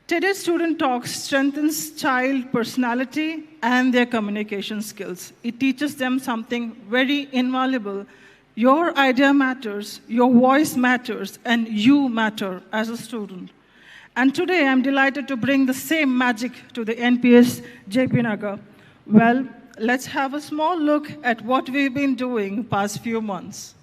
TED-Ed Student Talks strengthens child personality and their communication skills. It teaches them something very invaluable. Your idea matters, your voice matters, and you matter as a student. And today I'm delighted to bring the same magic to the NPS JP Nagar. Well, let's have a small look at what we've been doing past few months.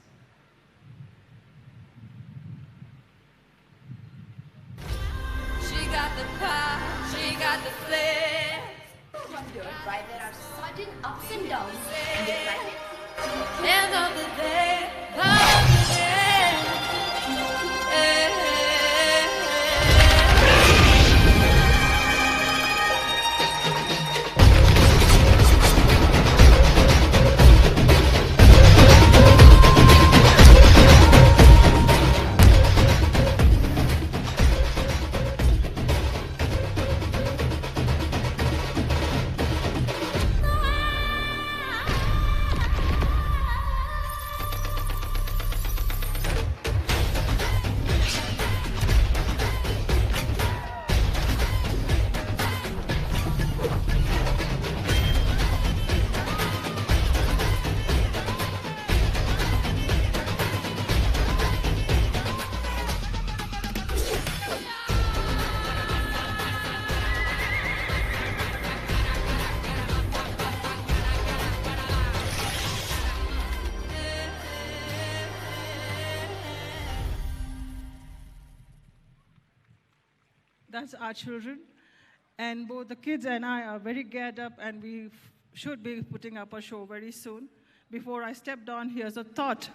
She got the power, she got the flair. Wonder why there are sudden ups and downs in the climate. End of the day, power of the day. That's our children. And both the kids and I are very geared up, and we should be putting up a show very soon. Before I step down, here's a thought.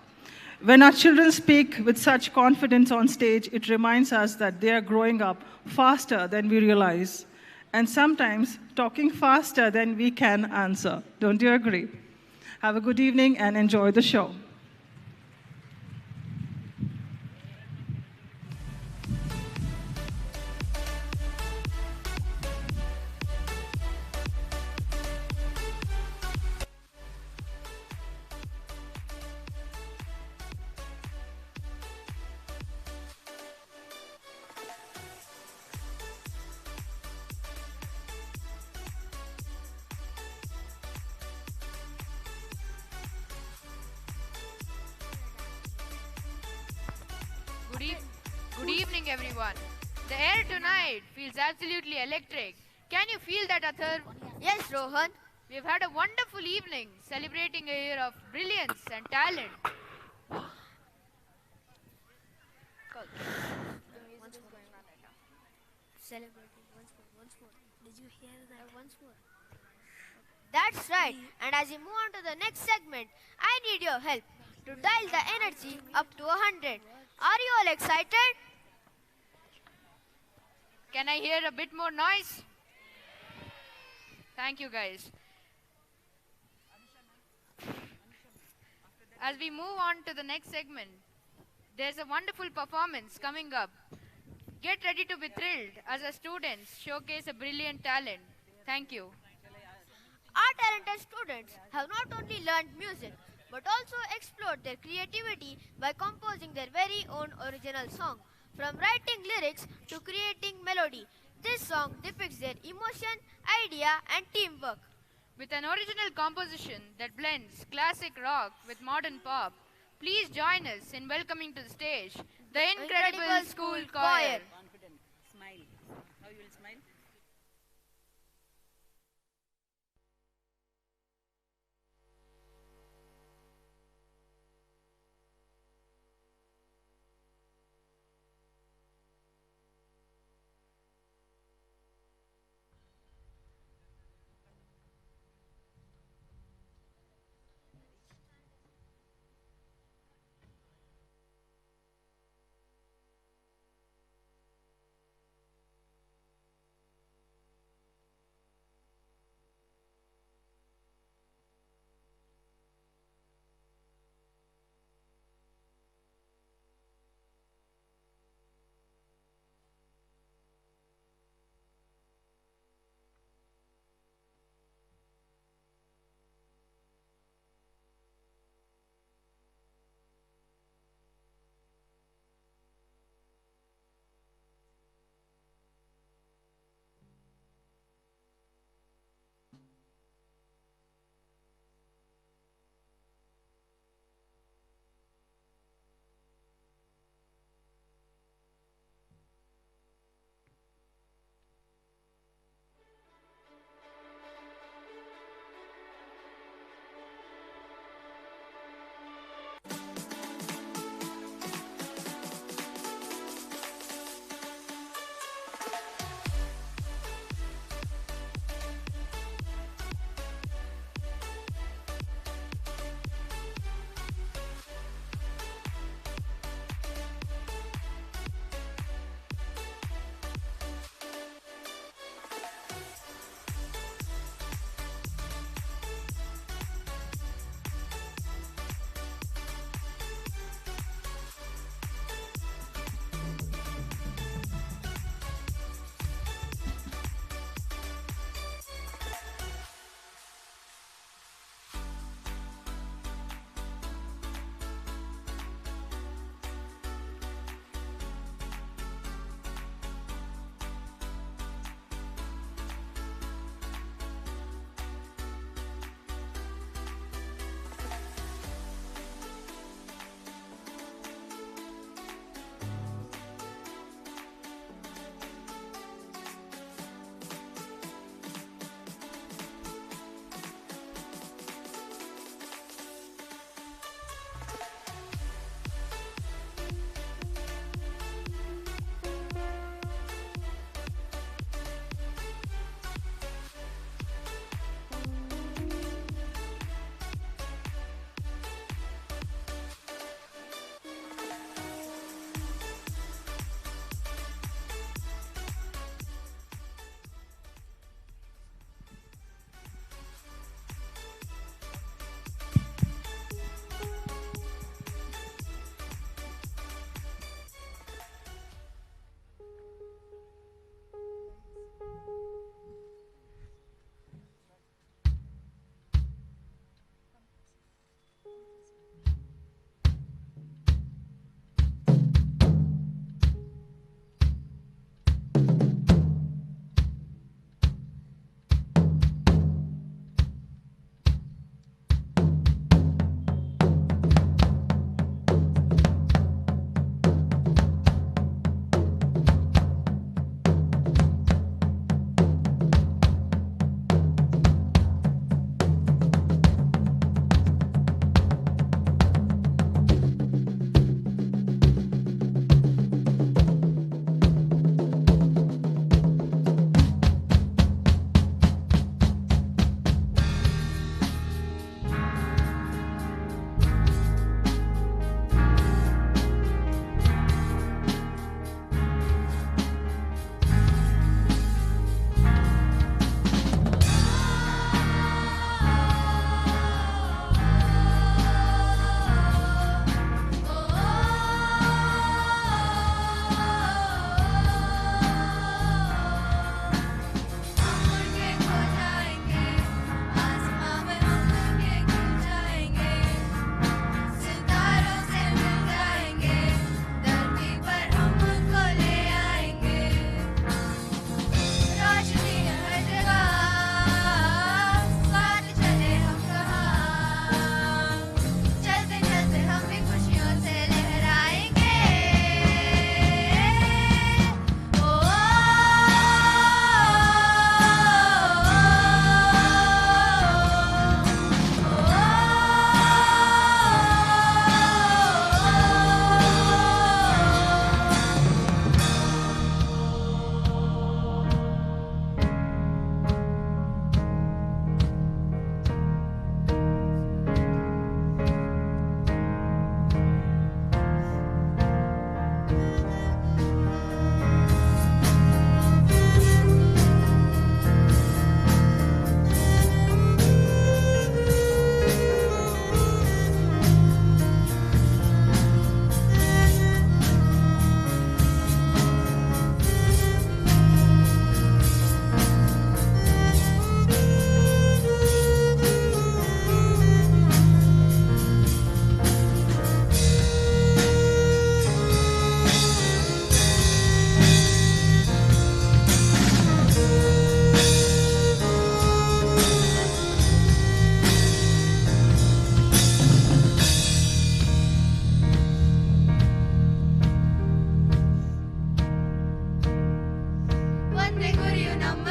When our children speak with such confidence on stage, it reminds us that they are growing up faster than we realize, and sometimes talking faster than we can answer. Don't you agree? Have a good evening and enjoy the show. Good evening, everyone. The air tonight feels absolutely electric. Can you feel that, Athar? Yes, Rohan. We've had a wonderful evening celebrating a year of brilliance and talent. Celebrating once more. Did you hear that? Once more. That's right. And as we move on to the next segment, I need your help to dial the energy up to 100. Are you all excited? Can I hear a bit more noise? Thank you, guys. As we move on to the next segment, there's a wonderful performance coming up. Get ready to be thrilled as our students showcase a brilliant talent. Thank you. Our talented students have not only learned music, but also explored their creativity by composing their very own original song. From writing lyrics to creating melody, this song depicts their emotion, idea, and teamwork. With an original composition that blends classic rock with modern pop, please join us in welcoming to the stage the Incredible School Choir. Smile. How you will smile?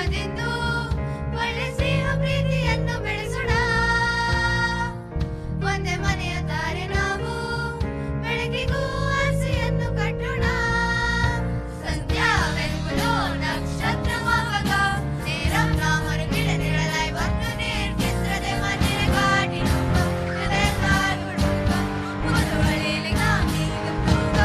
ಪ್ರೇಮದಿಂದು ಒಳ್ಳೆ ಸ್ನೇಹ ಪ್ರೀತಿಯನ್ನು ಬೆಳೆಸೋಣ. ಒಂದೇ ಮನೆಯ ತಾರೆ ನಾವು ಬೆಳಕಿಗೂ ಆಸೆಯನ್ನು ಕಟ್ಟೋಣ. ಸಂಧ್ಯಾ ಬೆಳಗುಲು ನಕ್ಷತ್ರ ಮಾವಕ ನೇರಂ ನಾಮರು ಗಿಡ ನಿಳಲಾಯ್ ಬಂದು ನೀರ್ಗಿತ್ರದೆ ಮನೆಯ ಕಾಟಿನುಂಬ ಹೃದಯ ಕಾಲುಡುಂಬ ಮುದುವಳಿಲಿ ನಾಮೀಗ ತೂಗ.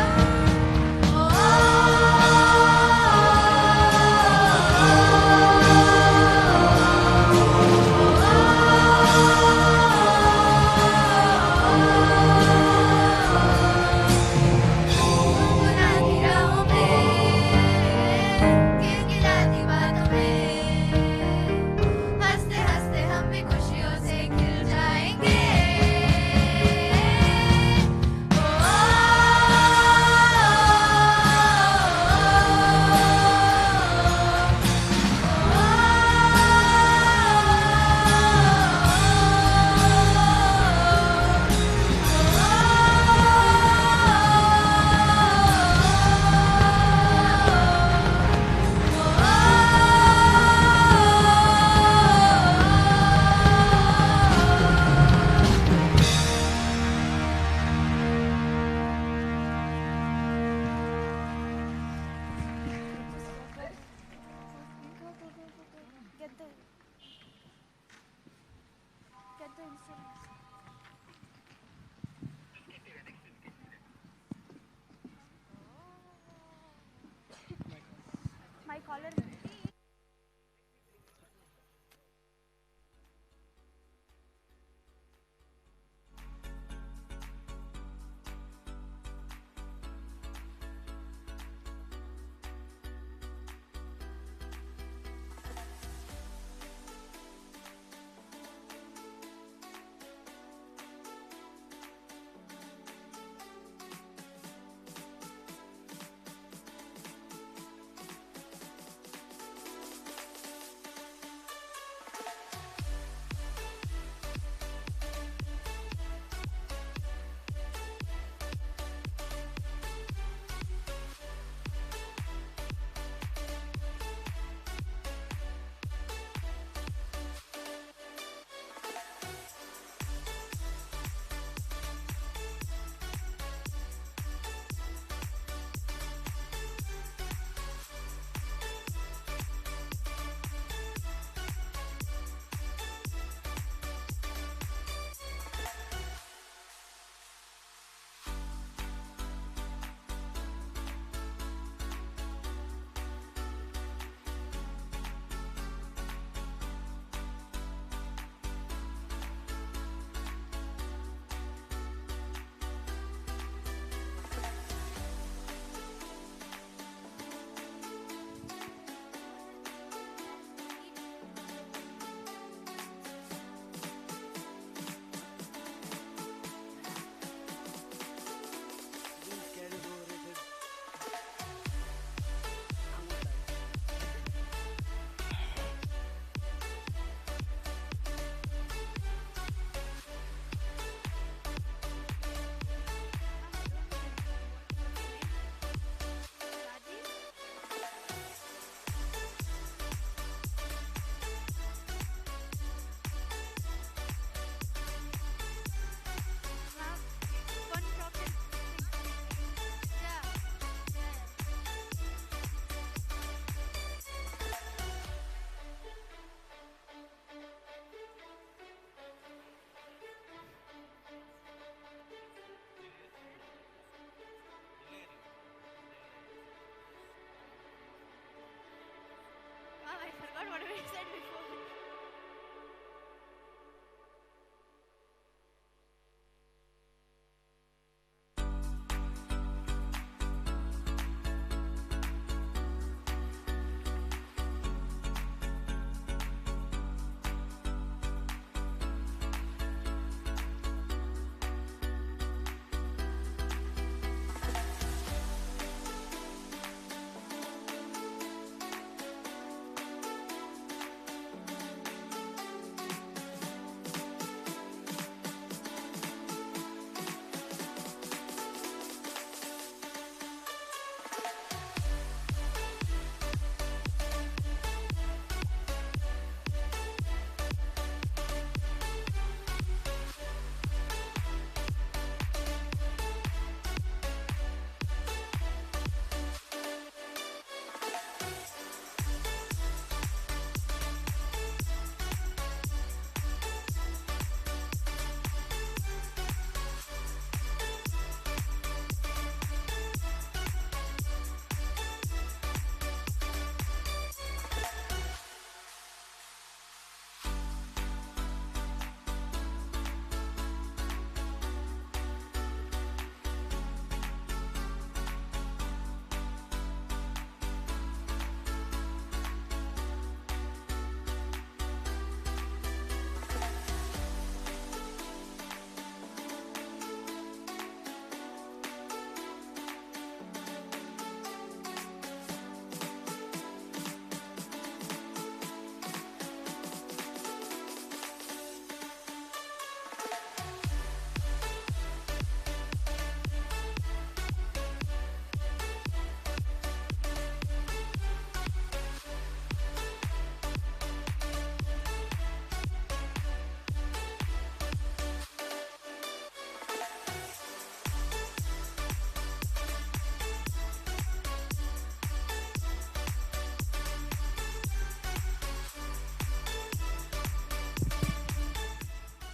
हंसते हंसते हम भी खुशियों से खिल जाएंगे. My collar.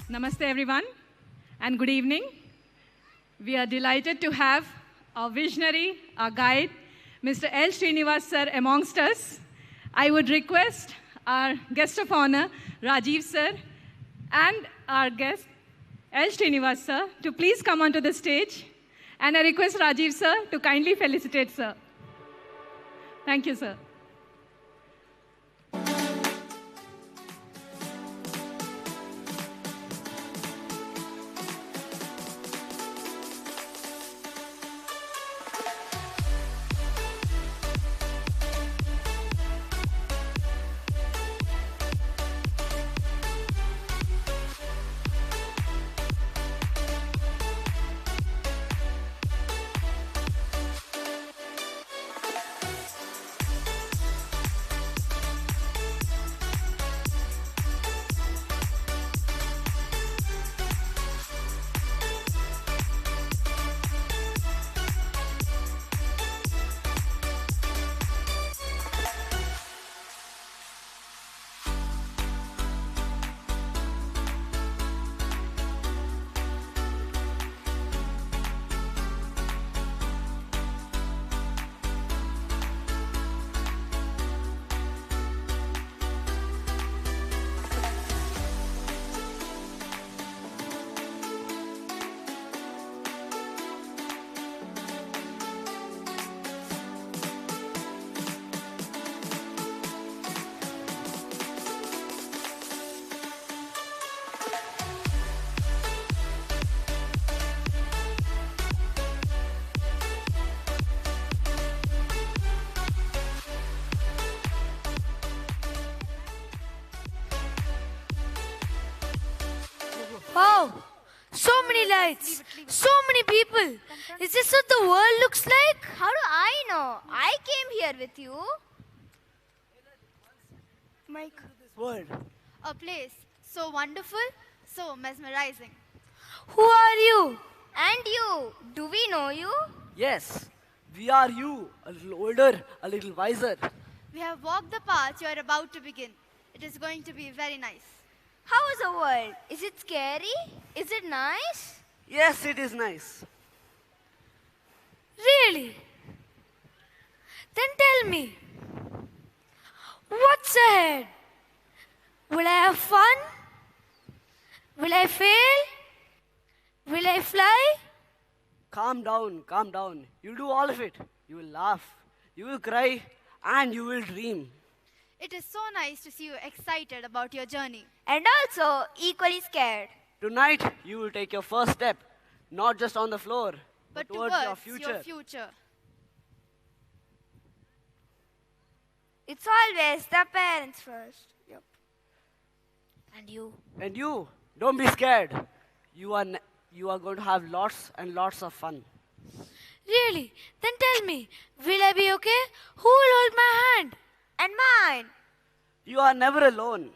Namaste everyone and good evening. We are delighted to have our visionary, our guide, Mr. L. Srinivas sir amongst us. I would request our guest of honor, Rajiv sir, and our guest, L. Srinivas sir, to please come onto the stage. And I request Rajiv sir to kindly felicitate sir. Thank you, sir. Wow! So many lights, so many people. Is this what the world looks like? How do I know? I came here with you. Mike. World. A place so wonderful, so mesmerizing. Who are you? And you. Do we know you? Yes, we are you, a little older, a little wiser. We have walked the path you are about to begin. It is going to be very nice. How is the world? Is it scary? Is it nice? Yes, it is nice. Really? Then tell me, what's ahead? Will I have fun? Will I fail? Will I fly? Calm down, calm down. You'll do all of it. You will laugh, you will cry, and you will dream. It is so nice to see you excited about your journey. And also equally scared. Tonight, you will take your first step, not just on the floor, But towards your future. It's always the parents first. Yep. And you? And you, don't be scared. You are going to have lots and lots of fun. Really? Then tell me, will I be okay? Who will hold my hand? And mine? You are never alone.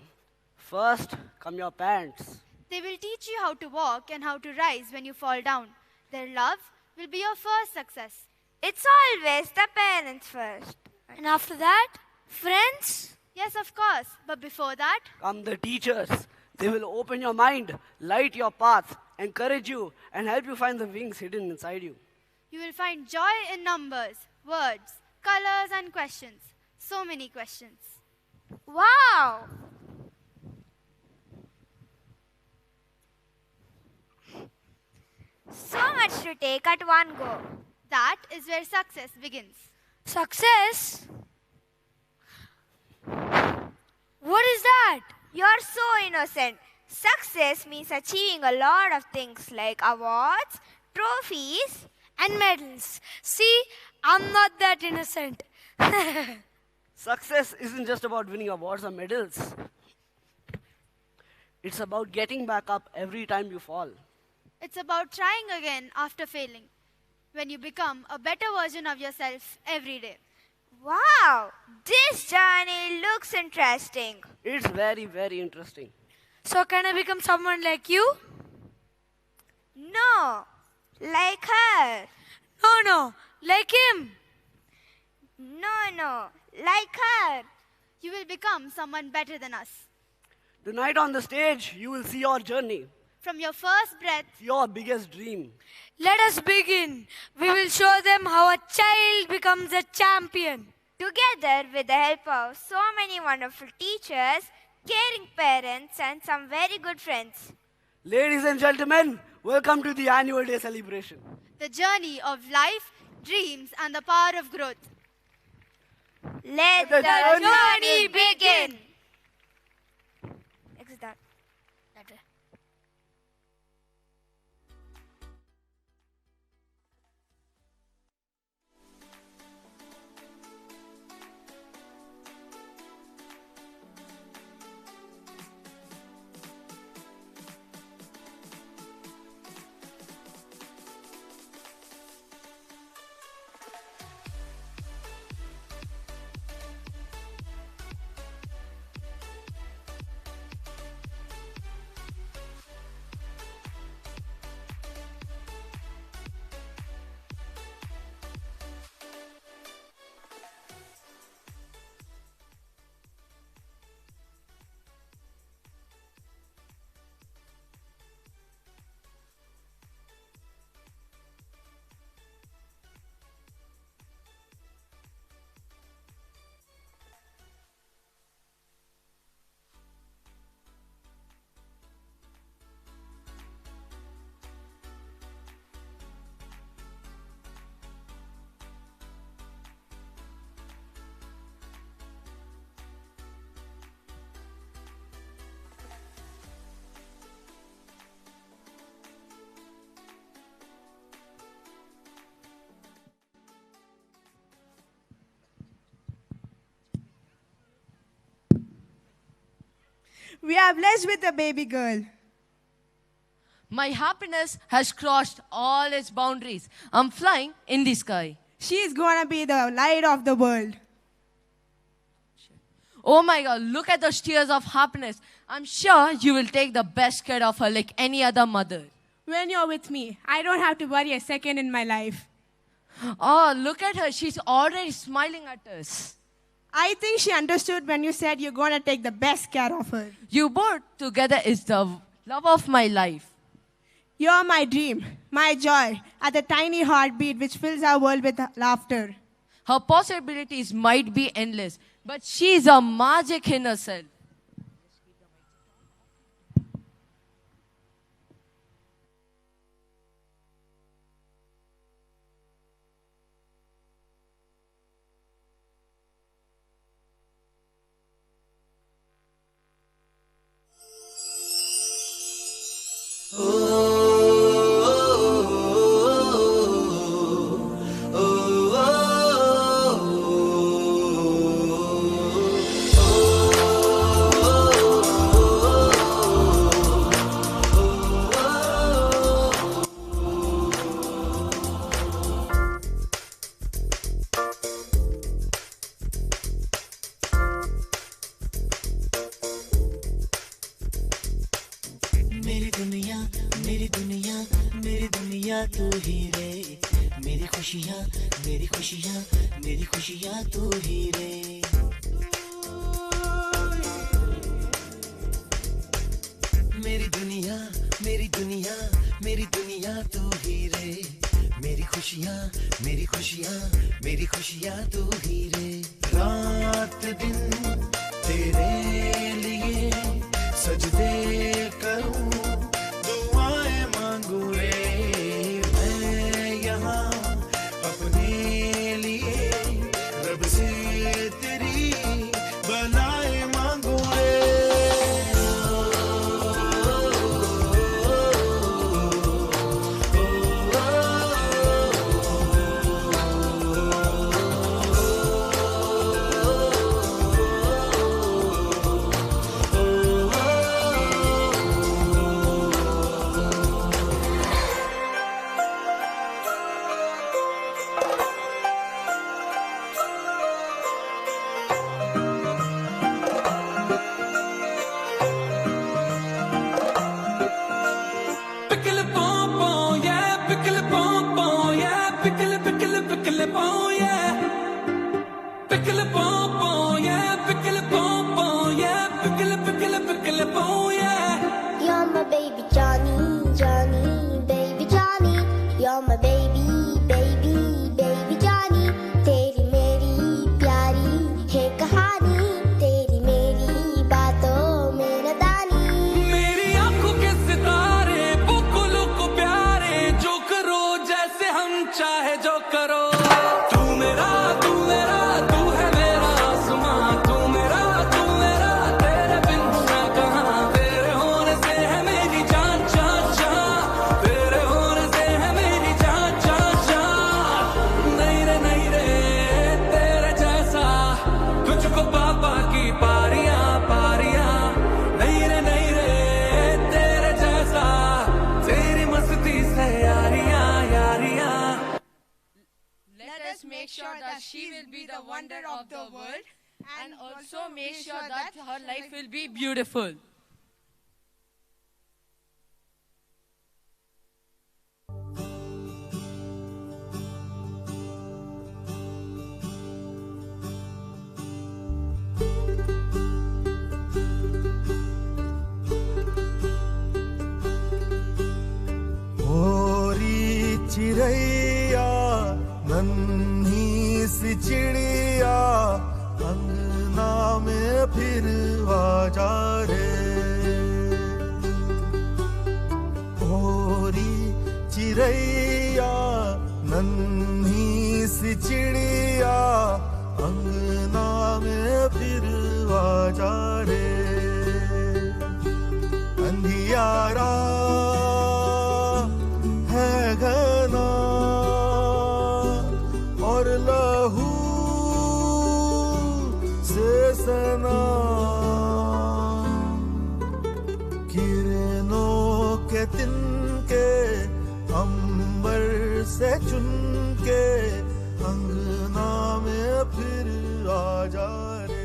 First come your parents. They will teach you how to walk and how to rise when you fall down. Their love will be your first success. It's always the parents first. And after that, friends? Yes, of course. But before that, come the teachers. They will open your mind, light your path, encourage you, and help you find the wings hidden inside you. You will find joy in numbers, words, colors, and questions. So many questions. Wow! So much to take at one go. That is where success begins. Success? What is that? You're so innocent. Success means achieving a lot of things like awards, trophies, and medals. See, I'm not that innocent. Success isn't just about winning awards or medals. It's about getting back up every time you fall. It's about trying again after failing. When you become a better version of yourself every day. Wow, this journey looks interesting. It's very, very interesting. So can I become someone like you? No, like her. No, like him. No, like her. You will become someone better than us. Tonight on the stage, you will see your journey. from your first breath, your biggest dream. Let us begin. We will show them how a child becomes a champion. Together, with the help of so many wonderful teachers, caring parents, and some very good friends. Ladies and gentlemen, welcome to the annual day celebration. The journey of life, dreams, and the power of growth. Let the journey begin. Exit that way. We are blessed with a baby girl. My happiness has crossed all its boundaries. I'm flying in the sky. She is going to be the light of the world. Oh my God, look at those tears of happiness. I'm sure you will take the best care of her like any other mother. When you're with me, I don't have to worry a second in my life. Oh, look at her. She's already smiling at us. I think she understood when you said you're going to take the best care of her. You both together is the love of my life. You're my dream, my joy, at the tiny heartbeat which fills our world with laughter. Her possibilities might be endless, but she's a magic in herself. तू ही रे मेरी खुशियाँ तू ही रे मेरी दुनिया तू ही रे मेरी खुशियाँ तू ही रे रात दिन तेरे लिए सजदे करूं दुआएं मांगू रे You're my baby Johnny. मुझको पापा की पारियां पारियां नहीं रे तेरे जैसा तेरी मस्ती से Yaariyan Yaariyan. Let us make sure that she will be the wonder of the world and also make sure that her life will be beautiful. चिड़ैया नन्ही सी चिड़िया अंगना में फिर आजा रे. ओरी चिड़ैया नन्ही सी चिड़िया अंगना में फिर आजा रे. अंधियारा है घना और लहू से सना किरणों के तिनके अंबर से चुनके अंगना में फिर आजा रे.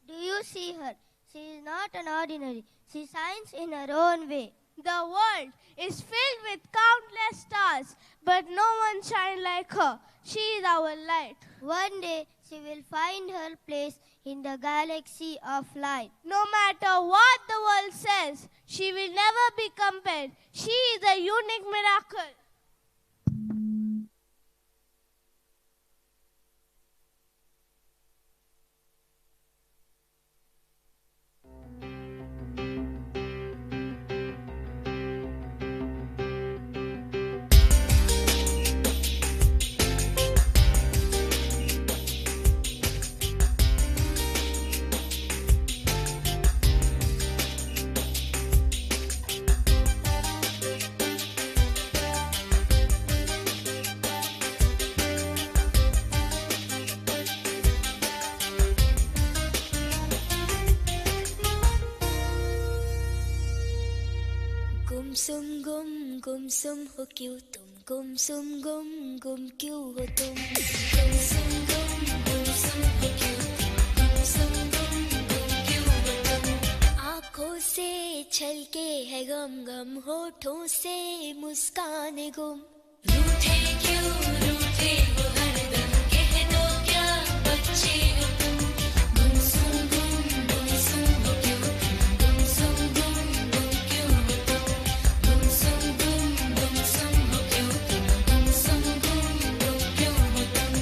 Do you see her? She is not an ordinary. She shines in her own way. The world is filled with countless stars, but no one shines like her. She is our light. One day she will find her place in the galaxy of light. No matter what the world says, she will never be compared. She is a unique miracle. गुमसुम हो क्यों तुम गुमसुम गुम क्यों हो तुम गुमसुम हो क्यों गुमसुम गुम क्यों हो तुम. आँखों से छलके है गम होठों से मुस्कान गुम. रूठे क्यों रूठे हो हरदम कह दो क्या बच्चे हो तुम. गुमसुम हो क्यों गुमसुम गुम क्यों हो तुम. गुमसुम हो क्यों गुमसुम गुम क्यों हो तुम.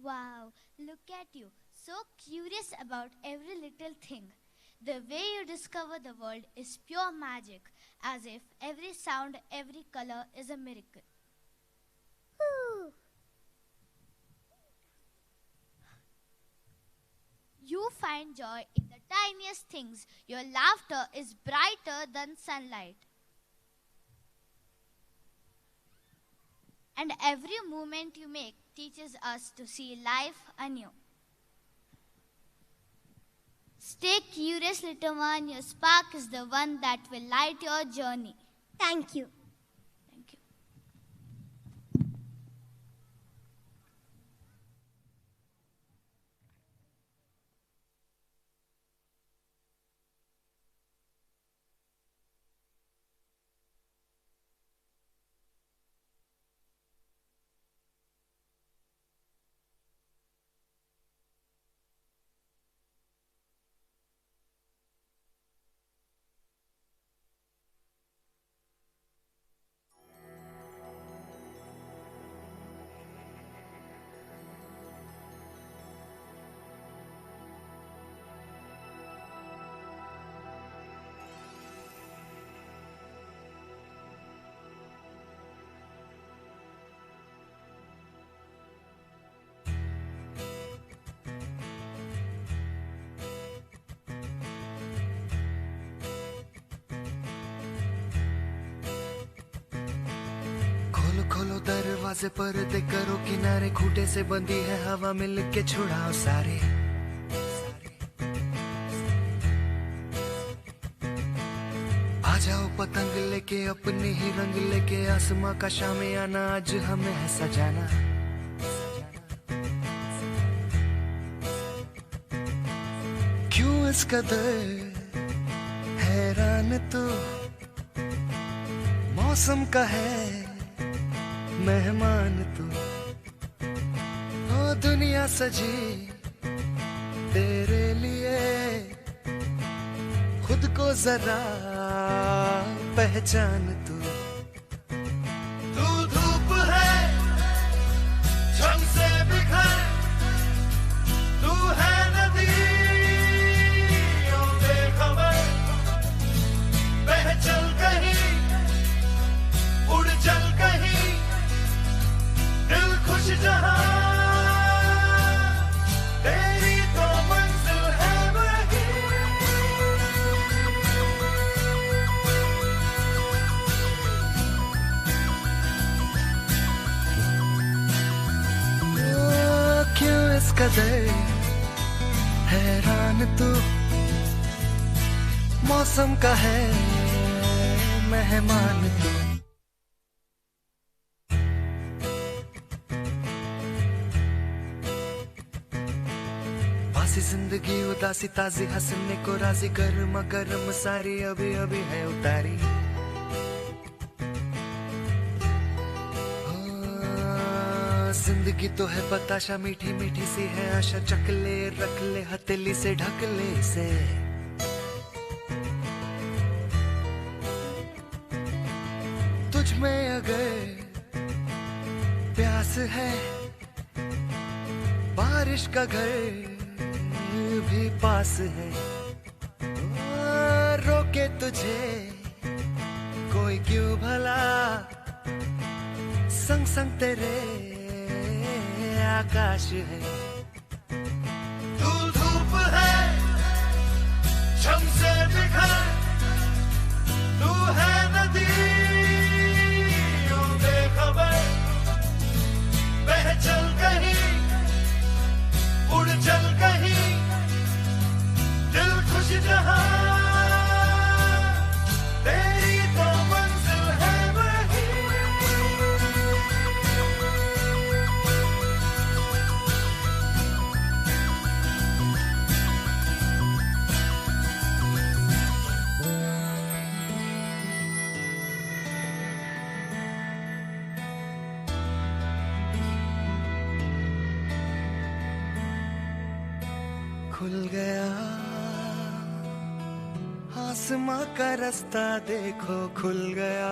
Wow, look at you, so curious about every little thing. The way you discover the world is pure magic, as if every sound, every color is a miracle. Whew. You find joy in the tiniest things. Your laughter is brighter than sunlight. And every movement you make teaches us to see life anew. Stay curious, little one. Your spark is the one that will light your journey. Thank you. Thank you. खोलो दरवाजे पर्दे करो किनारे खूंटे से बंदी है हवा मिल के छुड़ाओ सारे आ जाओ पतंग लेके अपने ही रंग लेके आसमां का शामे आना आज हमें है सजाना क्यों इस कदर हैरान तू मौसम का है मेहमान तू ओ दुनिया सजी तेरे लिए खुद को जरा पहचान तू धूप है झम से बिखर तू है नदी ओ बेखबर बह चल कहीं उड़ चल कहीं दिल खुश जहां तेरी तो मंजिल है वही क्यों इस कदर हैरान तू मौसम का है मेहमान तू जिंदगी उदासी ताजी हंसने को राजी गर्मा गर्म सारी अभी अभी है उतारी जिंदगी तो है बताशा मीठी मीठी सी है आशा चकले रख ले हथेली से ढक ले इसे तुझ में अगर प्यास है बारिश का घर भी पास है रोके तुझे कोई क्यों भला संग संग तेरे आकाश है तू धूप है झम से बिखर तू है नदी ओ बेखबर बह चल कहीं उड़ चल कहीं दिल खुश जहां तेरी तो मंजिल है वही खुल गया आसमां का रास्ता देखो खुल गया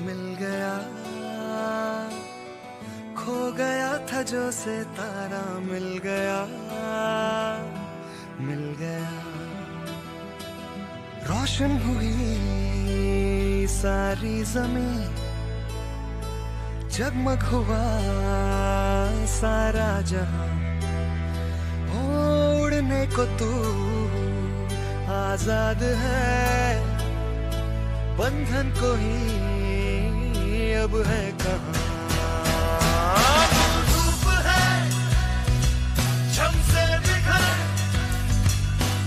मिल गया जो से तारा मिल गया, मिल गया। रोशन हुई सारी ज़मीं, जगमग हुआ सारा जहां। उड़ने को तू आजाद है, बंधन को ही अब है कहाँ। धूप है छम से बिखर,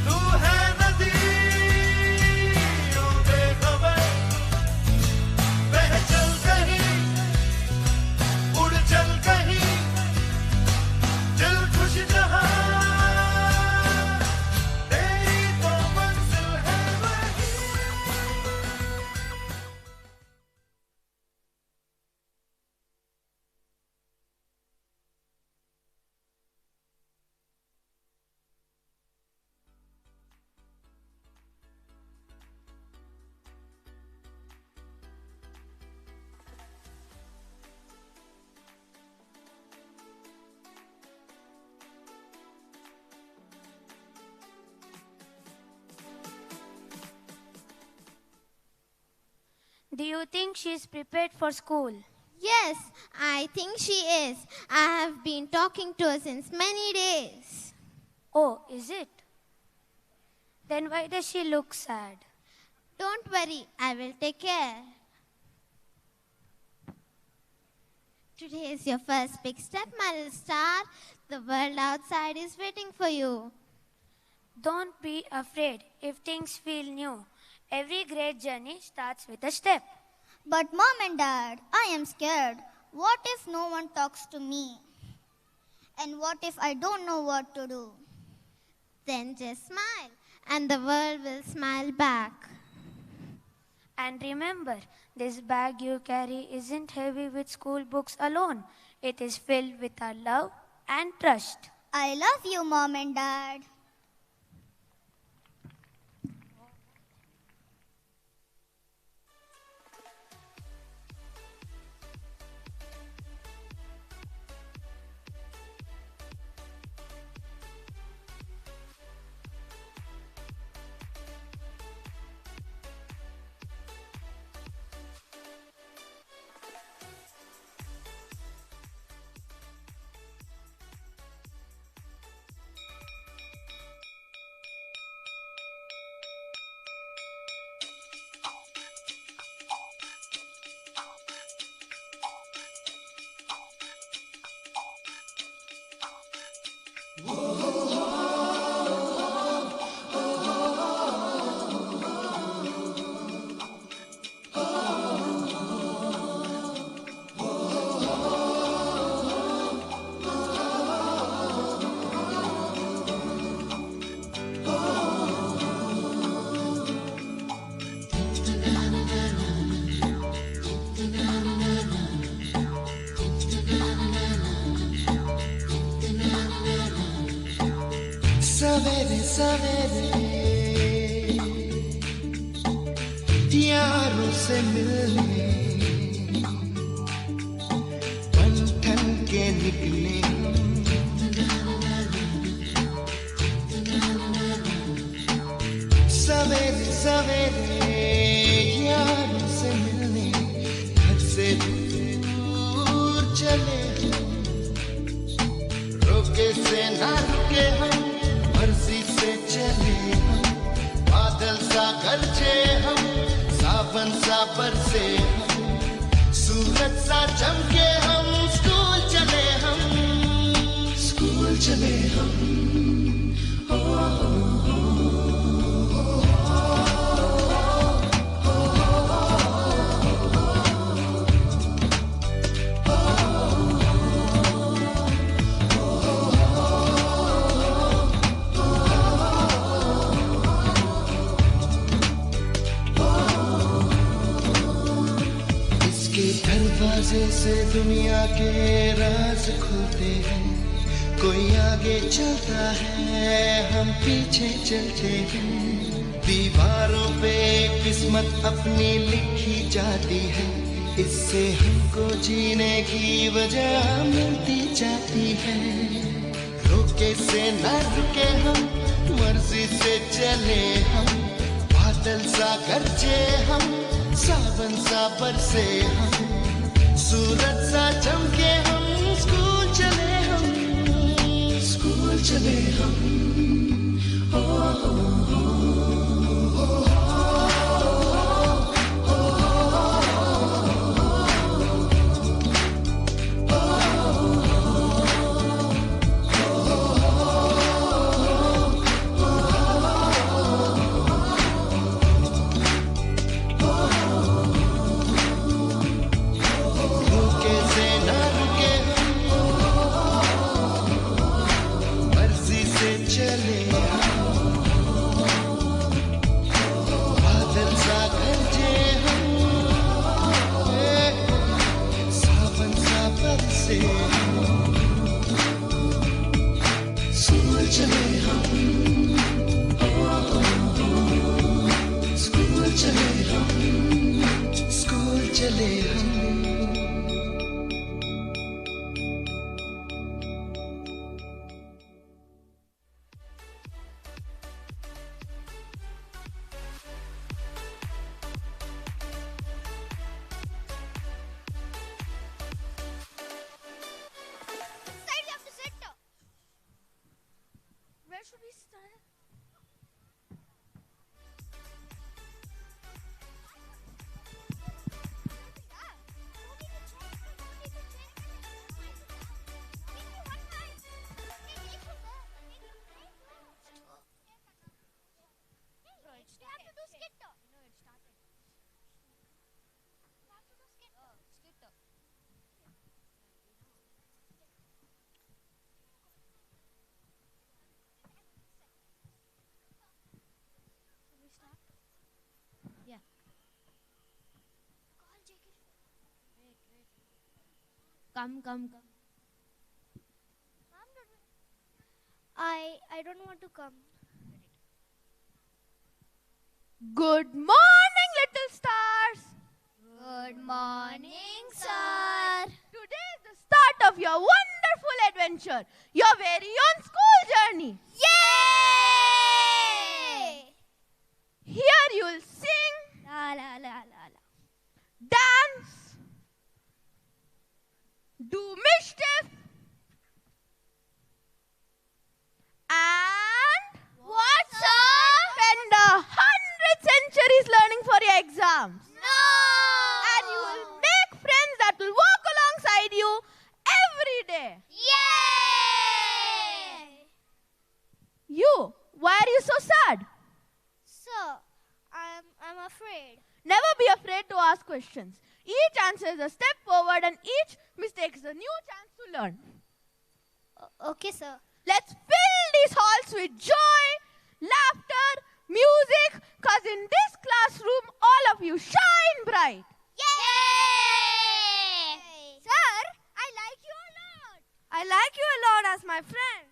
तू है नदी ओ बेखबर। बह चल कहीं, उड़ चल कहीं, दिल खुश जहां। Do you think she's prepared for school? Yes, I think she is. I have been talking to her since many days. Oh, is it? Then why does she look sad? Don't worry, I will take care. Today is your first big step, my little star. The world outside is waiting for you. Don't be afraid if things feel new. Every great journey starts with a step. But Mom and Dad, I am scared. What if no one talks to me? And what if I don't know what to do? Then just smile, and the world will smile back. And remember, this bag you carry isn't heavy with school books alone. It is filled with our love and trust. I love you, Mom and Dad. सवेरे सवेरे यारों से मिलने बन ठन के निकले सवेरे सवेरे यारों से मिलने घर से दूर चले रोके से ना रुके हम मर्जी से चले हम बादल सा गरजे हम सावन सा बरसे हम सूरज सा चमके हम स्कूल चले हम ओ, दरवाजे से दुनिया के राज खुलते हैं कोई आगे चलता है हम पीछे चलते हैं दीवारों पे किस्मत अपनी लिखी जाती है इससे हमको जीने की वजह मिलती जाती है। रुके से न रुके हम, मर्जी से चले हम, बादल सा गरजे हम, सावन सा बरसे हम, सूरज सा चमके हम, स्कूल चले हम, स्कूल चले हम। ओ, Come. I don't want to come. Good morning, little stars. Good morning, sir. Today is the start of your wonderful adventure, your very own school journey. Yay! Here you'll sing, La la la la la. dance, do mischief, and What, sir? spend 100 centuries learning for your exams. No! And you will make friends that will walk alongside you every day. Yay! You, why are you so sad? Sir, I'm afraid. Never be afraid to ask questions. Each answer is a step forward and each mistake is a new chance to learn. Okay, sir. Let's fill these halls with joy, laughter, music, cause in this classroom all of you shine bright. Yay! Sir, I like you a lot. I like you a lot as my friend.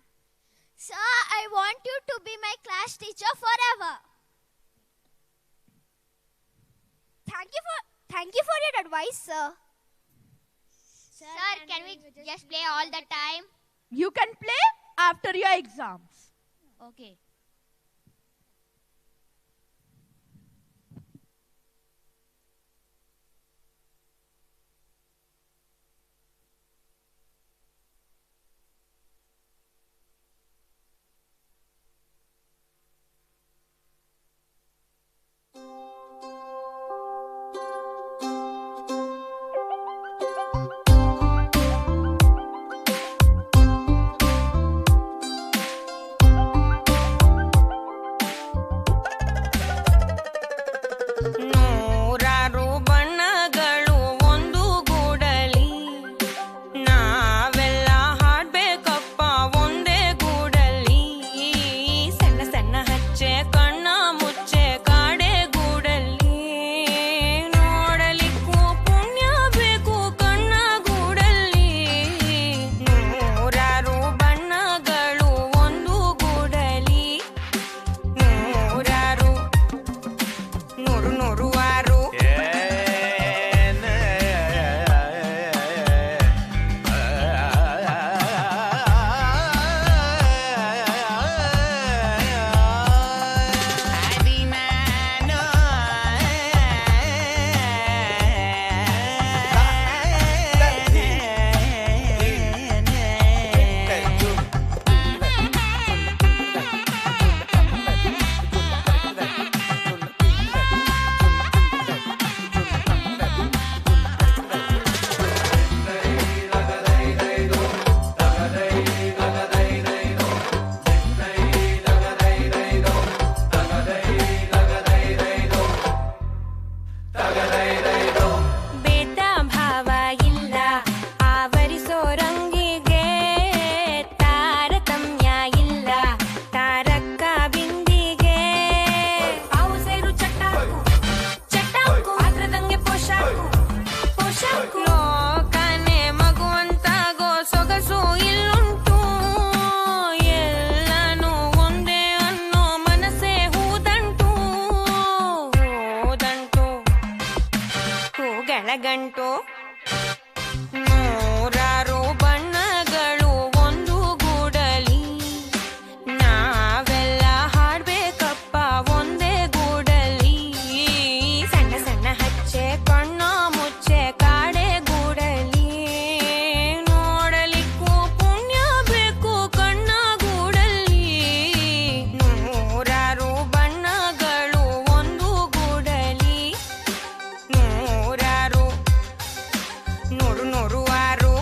Sir, I want you to be my class teacher forever. Thank you for your advice, sir. Sir, can we just play all the time? You can play after your exams. Okay. ಗಂಟು ನೂರಾರು ಬಣ್ಣಗಳು ಒಂದು ಗೂಡಲಿ ನಾವೆಲ್ಲ ಹಾಡ್ಬೇಕಪ್ಪ ಒಂದೇ ಗೂಡಲಿ ಸಣ್ಣ ಸಣ್ಣ ಹಚ್ಚೆ ಕಣ್ಣ ಮುಚ್ಚೆ ಕಾಡೆ ಗೂಡಲಿ ನೋಡಲಿಕ್ಕೂ ಪುಣ್ಯ ಬೇಕು ಕಣ್ಣ ಗೂಡಲಿ ನೂರಾರು ಬಣ್ಣಗಳು ಒಂದು ಗೂಡಲಿ ನೂರಾರು ನೂರು ನೂರು ಆರು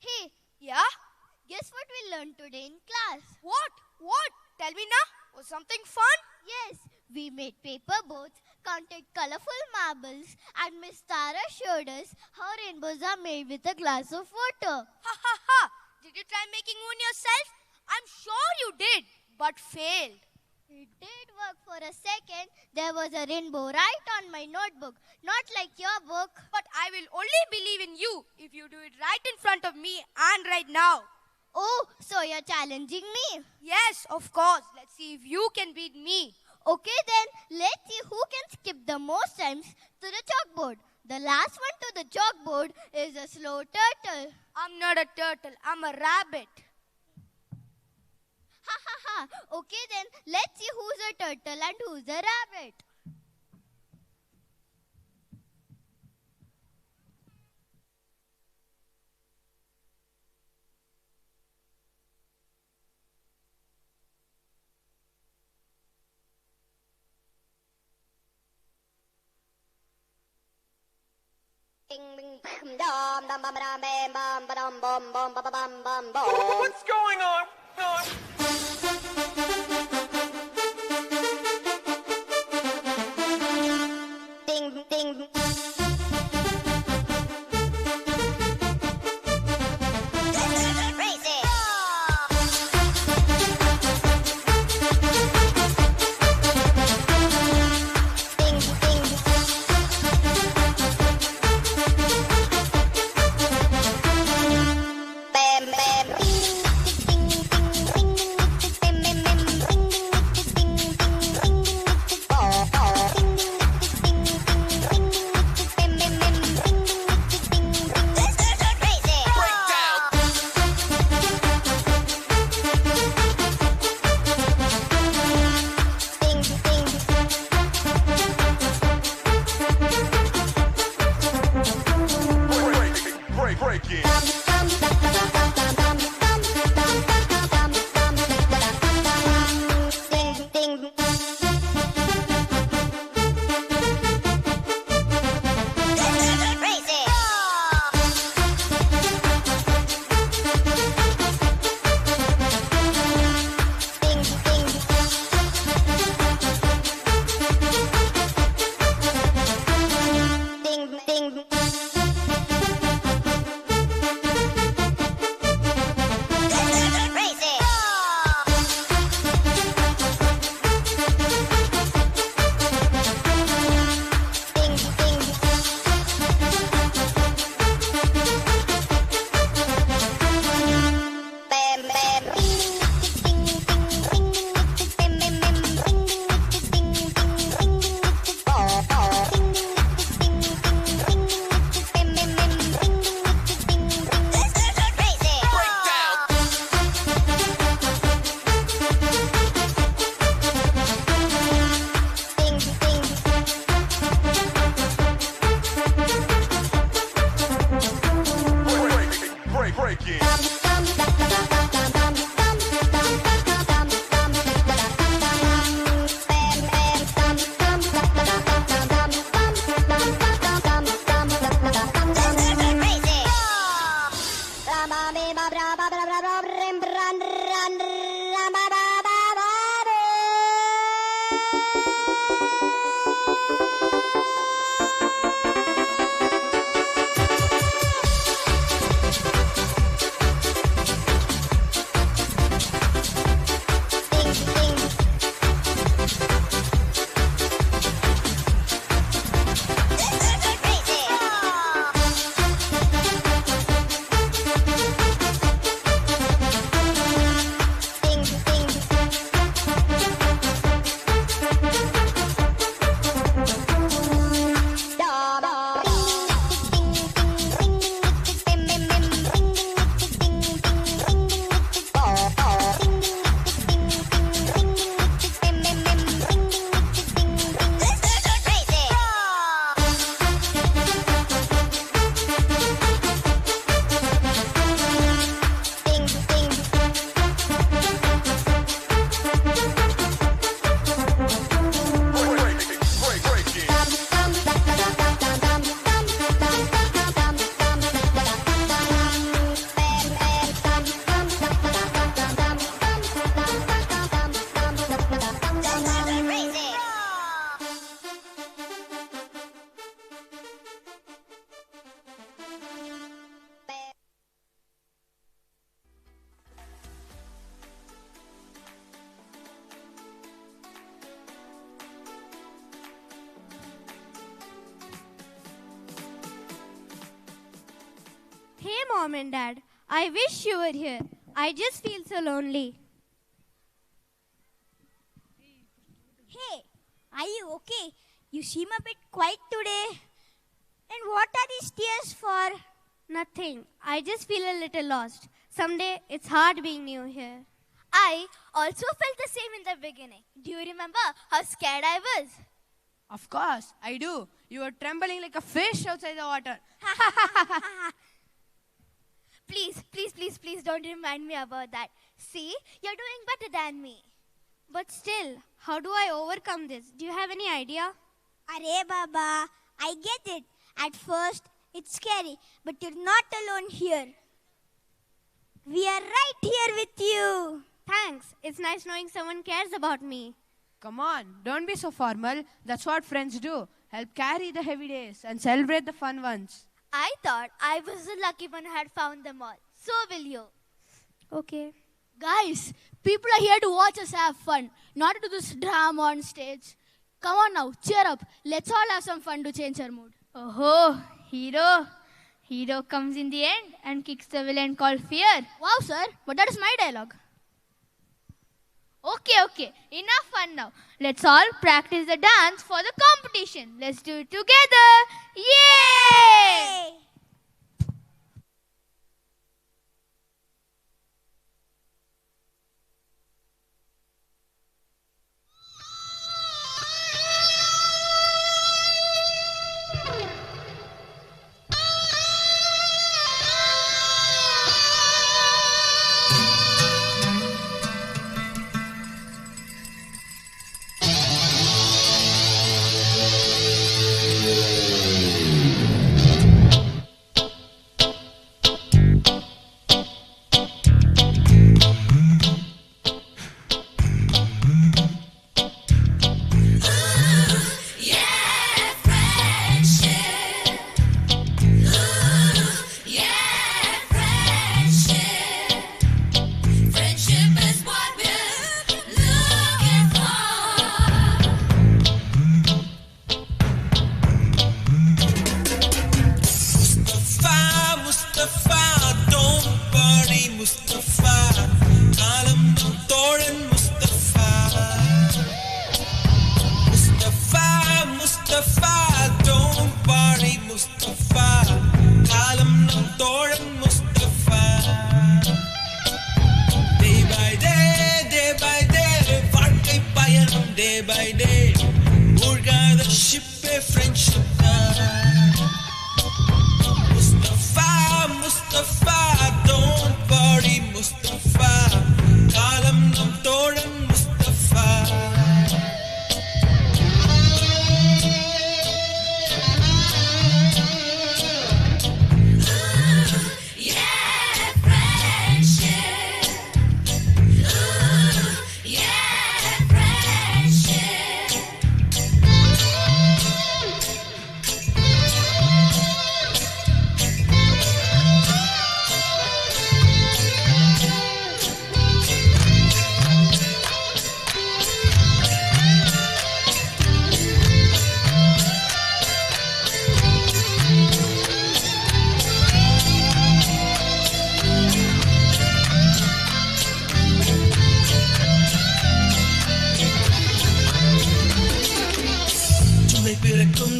Hey, yeah? Guess what we learned today in class? What? Tell me now. Was something fun? Yes, we made paper boats, counted colorful marbles, and Miss Tara showed us how rainbows are made with a glass of water. Ha ha ha! Did you try making one yourself? I'm sure you did, but failed. It did work for a second. There was a rainbow right on my notebook. Not like your book. But I will only believe in you if you do it right in front of me and right now. Oh, so you're challenging me? Yes, of course. Let's see if you can beat me. Okay then, let's see who can skip the most times to the chalkboard. The last one to the chalkboard is a slow turtle. I'm not a turtle, I'm a rabbit. Ha ha ha. Okay then, let's see who's a turtle and who's a rabbit. What's going on? Ding, ding. Crazy. Ding, ding. Bam, bam. Ding, ding, ding, ding, ding, ding. Hey, Mom and Dad. I wish you were here. I just feel so lonely. Hey, are you okay? You seem a bit quiet today. And what are these tears for? Nothing. I just feel a little lost. Someday it's hard being new here. I also felt the same in the beginning. Do you remember how scared I was? Of course, I do. You were trembling like a fish outside the water. Please don't remind me about that. See, you're doing better than me. But still, how do I overcome this? Do you have any idea? Arey Baba, I get it. At first, it's scary, but you're not alone here. We are right here with you. Thanks. It's nice knowing someone cares about me. Come on, don't be so formal. That's what friends do. Help carry the heavy days and celebrate the fun ones. I thought I was the lucky one who had found them all. So will you. Okay. Guys, people are here to watch us have fun, not to do this drama on stage. Come on now, cheer up. Let's all have some fun to change our mood. Oh, hero. Hero comes in the end and kicks the villain called Fear. Wow, sir, but that is my dialogue. Okay. Enough fun now. Let's all practice the dance for the competition. Let's do it together. Yay!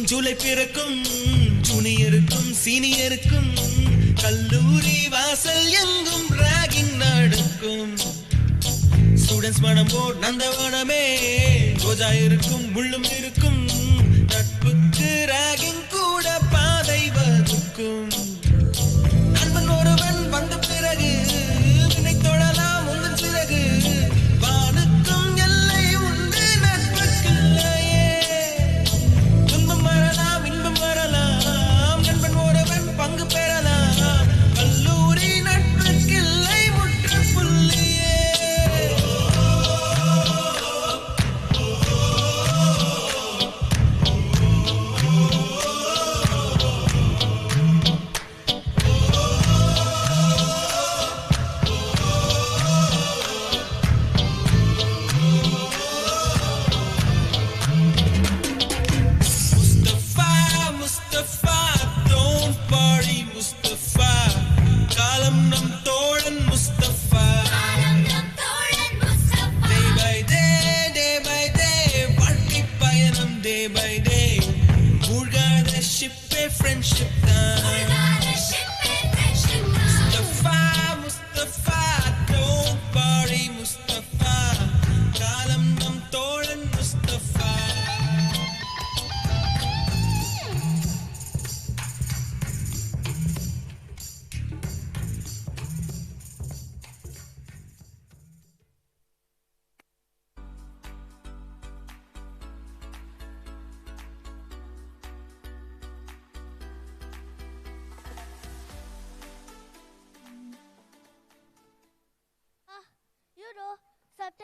July பிறக்கும் ஜூனியருக்கும் சீனியருக்கும் கல்லூரி வாசல் எங்கும் ragging நடக்கும் students மனம் boat நந்தவனமே ரோஜா இருக்கும் முள்ளும் இருக்கும் நட்புக்கு ragging கூட பாதை வகுக்கும் நண்பன் ஒருவன் வந்த பிறகு வினை தொழலாம் உந்தன் பிறகு வானுக்கும் எல்லை உண்டு நட்புக்குள்ளையே துன்பம் வரலாம் இன்பம் வரலாம் நண்பன் ஒருவன் பங்கு பெறலாம் கல்லூரி நட்புக்கில்லை முற்றுப்புள்ளியே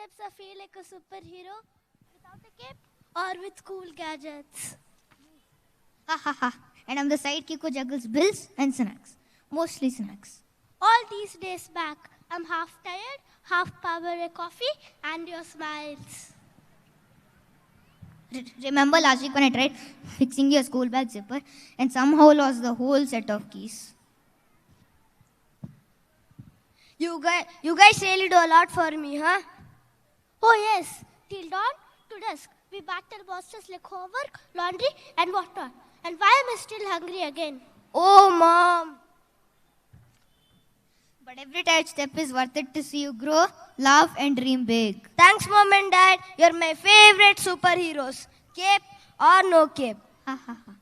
steps I feel like a superhero without a cape or with cool gadgets. Ha ha ha. And I'm the sidekick who juggles bills and snacks. Mostly snacks. All these days back, I'm half tired, half power a coffee, and your smiles. Remember last week when I tried fixing your school bag zipper and somehow lost the whole set of keys? You guys really do a lot for me, huh? Oh yes, till dawn to dusk, we battle bosses like homework, laundry, and whatnot. And why am I still hungry again? Oh, Mom! But every tired step is worth it to see you grow, laugh, and dream big. Thanks, Mom and Dad. You're my favorite superheroes. Cape or no cape. Ha ha ha.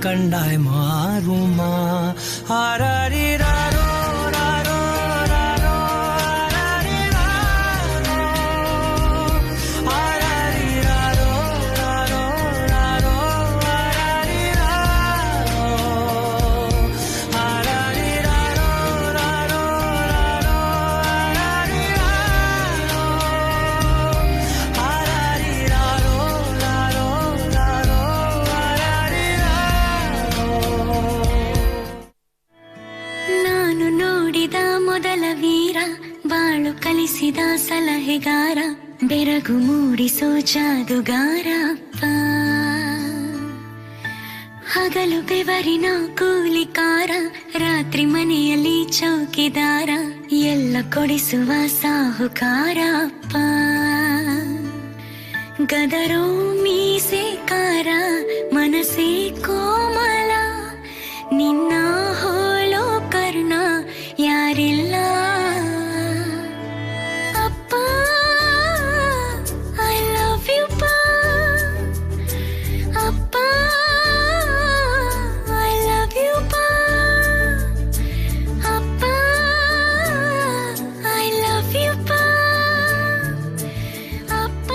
கண்டாய் மாறுமா ஆராரிராரோ ராரோ ராரோ ஆராரிராரோ ஆராரிராரோ ராரோ ராரோ ஆராரிராரோ ஆராரிராரோ ராரோ ராரோ ஆராரிராரோ ராரோ ராரோ ನಾನು ನೋಡಿದ ಮೊದಲ ವೀರ ಬಾಳು ಕಲಿಸಿದ ಸಲಹೆಗಾರ ಬೆರಗು ಮೂಡಿಸೋ ಜಾದುಗಾರ ಅಪ್ಪ ಹಗಲು ಬೆವರಿನ ಕೂಲಿಕಾರ ರಾತ್ರಿ ಮನೆಯಲ್ಲಿ ಚೌಕಿದಾರ ಎಲ್ಲ ಕೊಡಿಸುವ ಸಾಹುಕಾರ ಅಪ್ಪ ಗದರೋ ಮೀಸೆಕಾರ ಮನಸ್ಸೇ ಕೋಮಲ ನಿನ್ನ ಹೋಲೋ ಕರ್ಣ ಯಾರಿಲ್ಲ ಅಪ್ಪ ಐ ಲವ್ ಯು ಪಾ ಅಪ್ಪ ಐ ಲವ್ ಯು ಪಾ ಅಪ್ಪ ಐ ಲವ್ ಯು ಪಾ ಅಪ್ಪ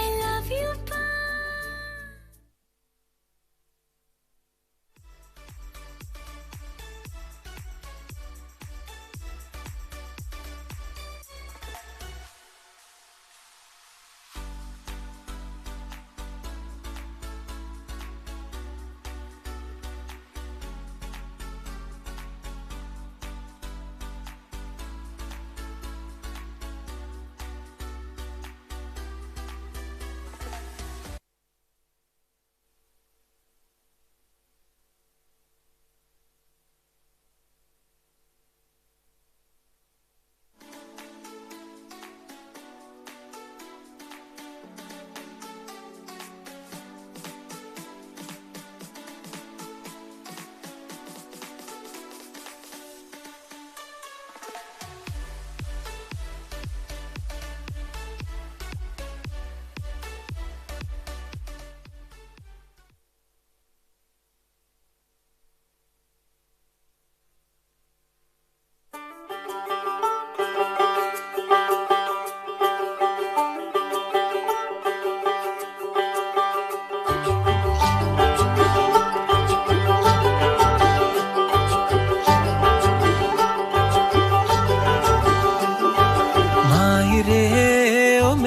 ಐ ಲವ್ ಯು ಪಾ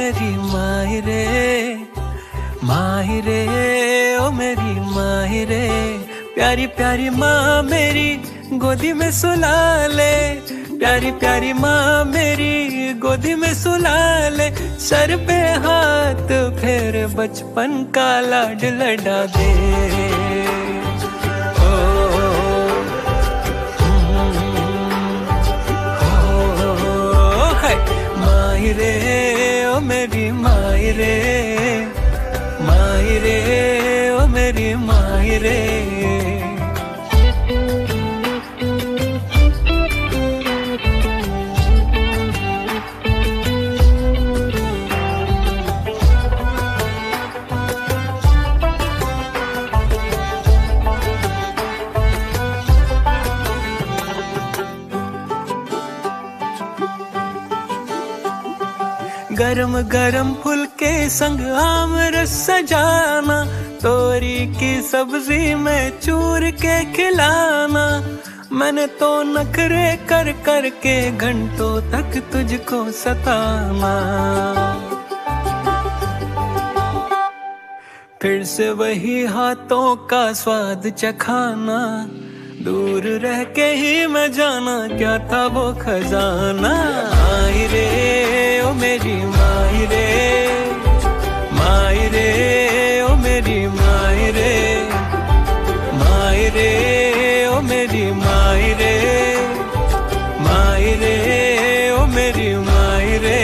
मेरी माहिरे, माहिरे, ओ मेरी माहिरे, प्यारी प्यारी माँ मेरी गोदी में सुला ले, प्यारी प्यारी माँ मेरी गोदी में सुला ले, सर पे हाथ फेर बचपन का लाड लड़ा दे। माहिरे, ओ मेरी माहिरे, माहिरे, ओ मेरी माहिरे। गरम गरम फुलके संग आम रस सजाना, तोरी की सब्जी में चूर के खिलाना, मैंने तो नखरे कर कर के घंटों तक तुझको सताना। फिर से वही हाथों का स्वाद चखाना, दूर रह के ही मैं जाना क्या था वो खजाना। माहिरे, ओ मेरी माहिरे, माहिरे, ओ मेरी माहिरे, माहिरे, ओ मेरी माहिरे, माहिरे, ओ मेरी माहिरे।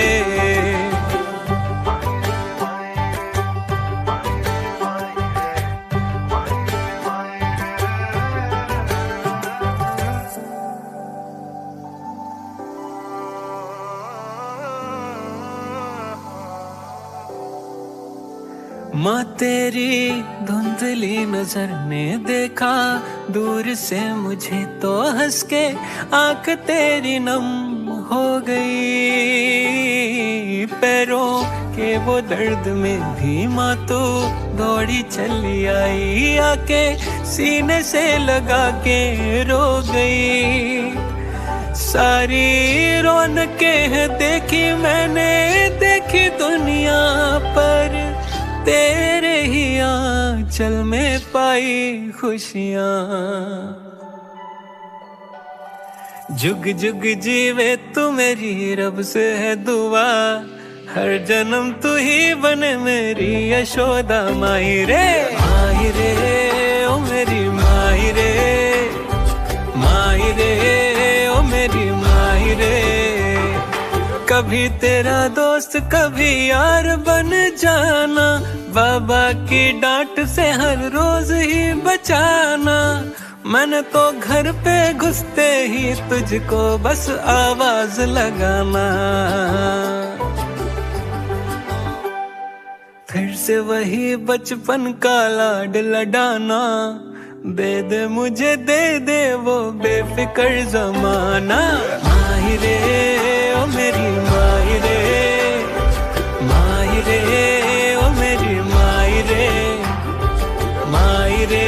माँ तेरी धुंधली नजर ने देखा दूर से मुझे तो हंस के, आंख तेरी नम हो गई, पैरों के वो दर्द में भी माँ तू दौड़ी चली आई, आके सीने से लगा के रो गई। सारी रौनकें हैं देखी मैंने, देखी दुनिया पर तेरे ही आंचल में पाई खुशियाँ। जुग जुग जीवे तू मेरी रब से है दुआ, हर जन्म तू ही बने मेरी यशोदा। माहिरे, माहिरे, ओ मेरी माहिरे, माहिरे, ओ मेरी माहिरे, कभी तेरा दोस्त कभी यार बन जाना, बाबा की डांट से हर रोज ही बचाना, मैंने तो घर पे घुसते ही तुझको बस आवाज लगाना। फिर से वही बचपन का लाड लडाना, दे दे मुझे दे दे वो बेफिक्र जमाना। माहिरे, ओ मेरी माहिरे, माहिरे, ओ मेरी माहिरे, माहिरे,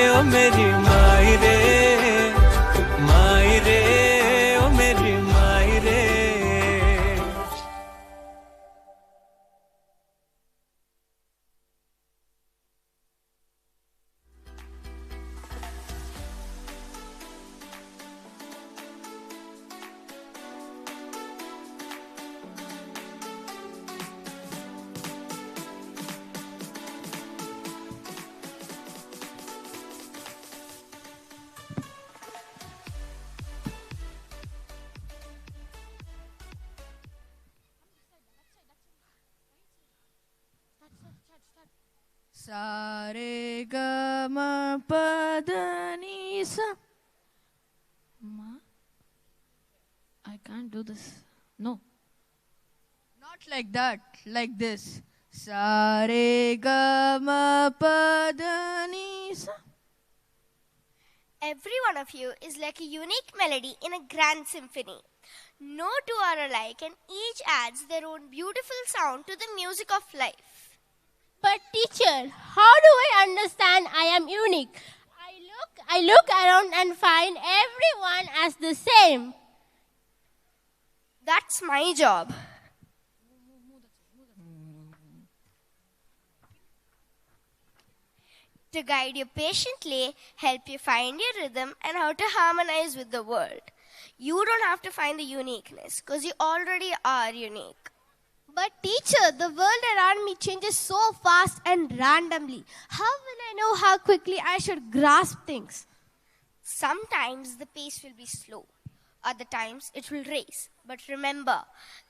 ओ मेरी माहिरे, माहिरे, ओ मेरी माहिरे। Sa re ga ma pa da ni sa. Ma, I can't do this. No. Not like that. Like this. Sa re ga ma pa da ni sa. Every one of you is like a unique melody in a grand symphony. No two are alike and each adds their own beautiful sound to the music of life. But teacher, how do I understand I am unique? I look around and find everyone as the same. That's my job. to guide you patiently, help you find your rhythm and how to harmonize with the world. You don't have to find the uniqueness because you already are unique. But teacher, the world around me changes so fast and randomly. How will I know how quickly I should grasp things? Sometimes the pace will be slow. Other times it will race. But remember,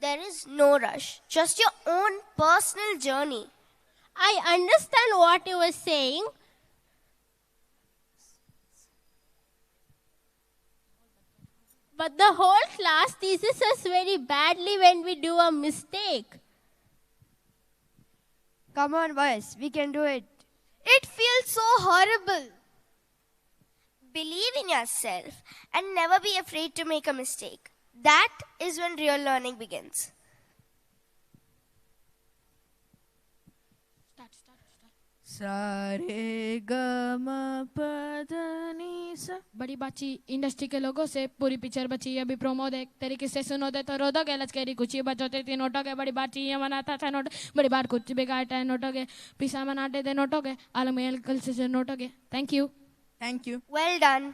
there is no rush, just your own personal journey. I understand what you were saying. But the whole class teases us very badly when we do a mistake. Come on, boys, we can do it. It feels so horrible. Believe in yourself and never be afraid to make a mistake. That is when real learning begins. सारे ग म प ध नि सा। बड़ी बाची industry के लोगों से पूरी पिक्चर बची अभी प्रोमो देख तेरी किससे सुनो दे तो रो दोगे लचकेरी कुछ ही बचोते तीन नोटोगे बड़ी बाची ये मनाता था नोट बड़ी बार कुछ बिगाड़ता है नोटोगे पिसा मनाते थे नोटोगे आलमेल कल से नोटोगे थैंक यू Well done.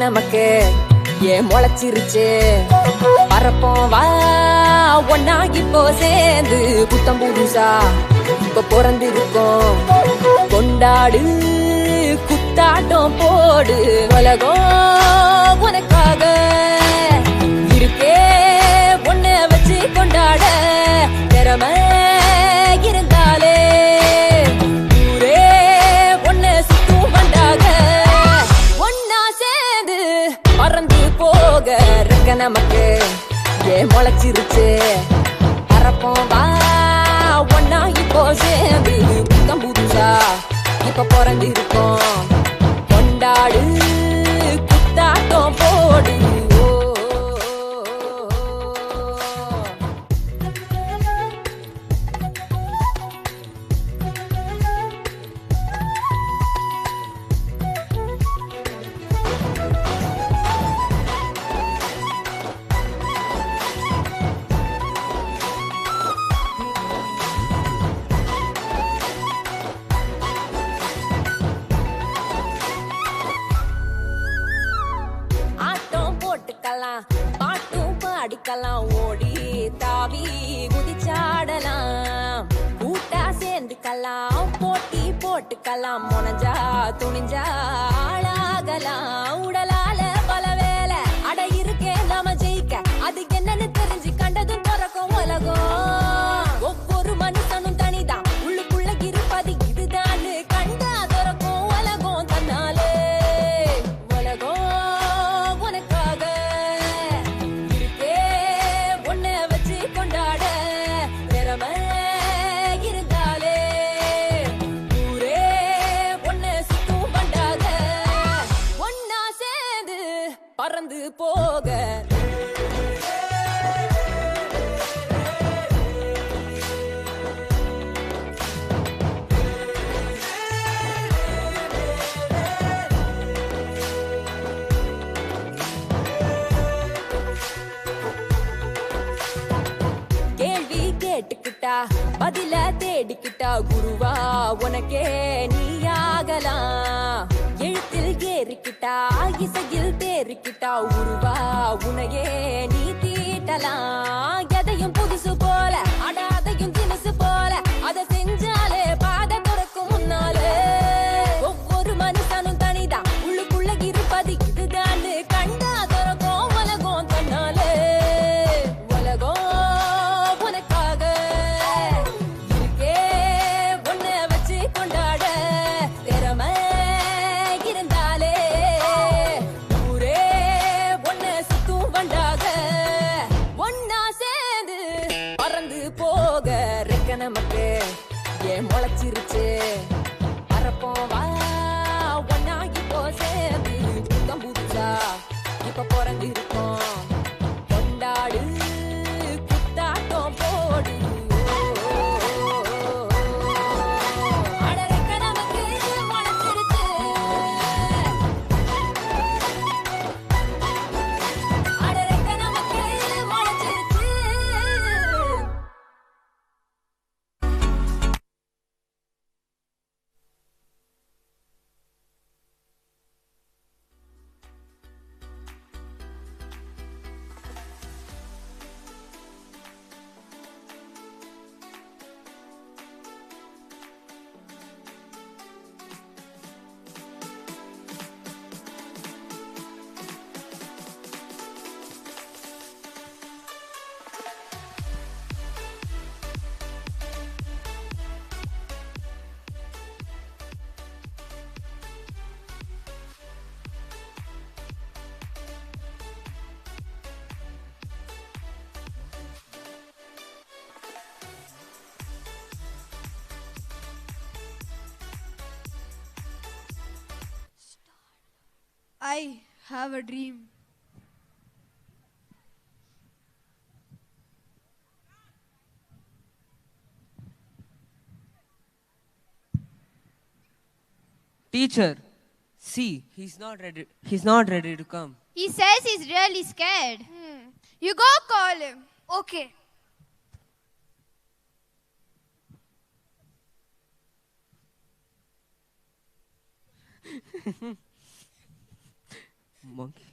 நமக்கு ஏ முளைச்சிருச்சு பரப்போம் வா ஒன்னாகி போ சேர்ந்து புத்தம் புதுசா இப்ப பிறந்திருக்கோம் கொண்டாடு குத்தாட்டம் போடு உலகம் உனக்காக இருக்கே ஒன்ன வச்சு கொண்டாட திறமை இருந்தாலே ஊரே ஒன்ன சுத்தும் வண்டாக பறந்து போக இருக்க நமக்கு ஏ முளைச்சிருச்சு பரப்போம் வா ஒன்னா இப்போ சேர்ந்து புத்தம் புதுசா இப்ப பிறந்து இருக்கோம் கொண்டாடு குத்தாட்டம் போடு பாட்டும் பாடிக்கலாம் ஓடி தாவி குதிச்சாடலாம் கூட்டா சேர்ந்துக்கலாம் போட்டி போட்டுக்கலாம் முனைஞ்சா துணிஞ்சா ஆளாகலாம் உடலால பல வேலை அட இருக்கே நாம ஜெயிக்க அது என்னன்னு தெரிஞ்சு கண்டதும் பிறக்கும் உலகம் ஒவ்வொரு மனுஷனும் தனிதான் உள்ளுக்குள்ள இருப்பது இதுதான் கண்டா திறக்கும் உலகம் தன்னாலே உலகம் பறந்து போக கேள்வி கேட்டுக்கிட்டா பதில தேடிக்கிட்டா குருவா உனக்கே நீயாகலாம் எழுத்தில் ஏறிக்கிட்டா இசையில் தேறிக்கிட்டா உருவா உனையே நீ தீட்டலாம் எதையும் புதுசு போல அடாதையும் தினசு போல அதை செஞ்சாலே பாதை துறக்கும் முன்னாலே ஒவ்வொரு மனுஷனும் தனிதான் உள்ளுக்குள்ள இருப்பது இதுதான் கண்டா துறக்கும் உலகம் தன்னாலே உலகம் உனக்காக இருக்கே ஒன்ன வச்சு பறந்து போக ரெக்க நமக்கு ஏன் முளைச்சிருச்சு பறப்போம் வா ஒன்னாகி போ சேர்ந்து புத்தம் புதுசா இப்ப பிறந்து இருக்கோம் கொண்டாடு குத்தாட்டம் போடு I have a dream. Teacher, see, he's not ready. He's not ready to come. He says he's really scared. You go call him. Okay. Monkey.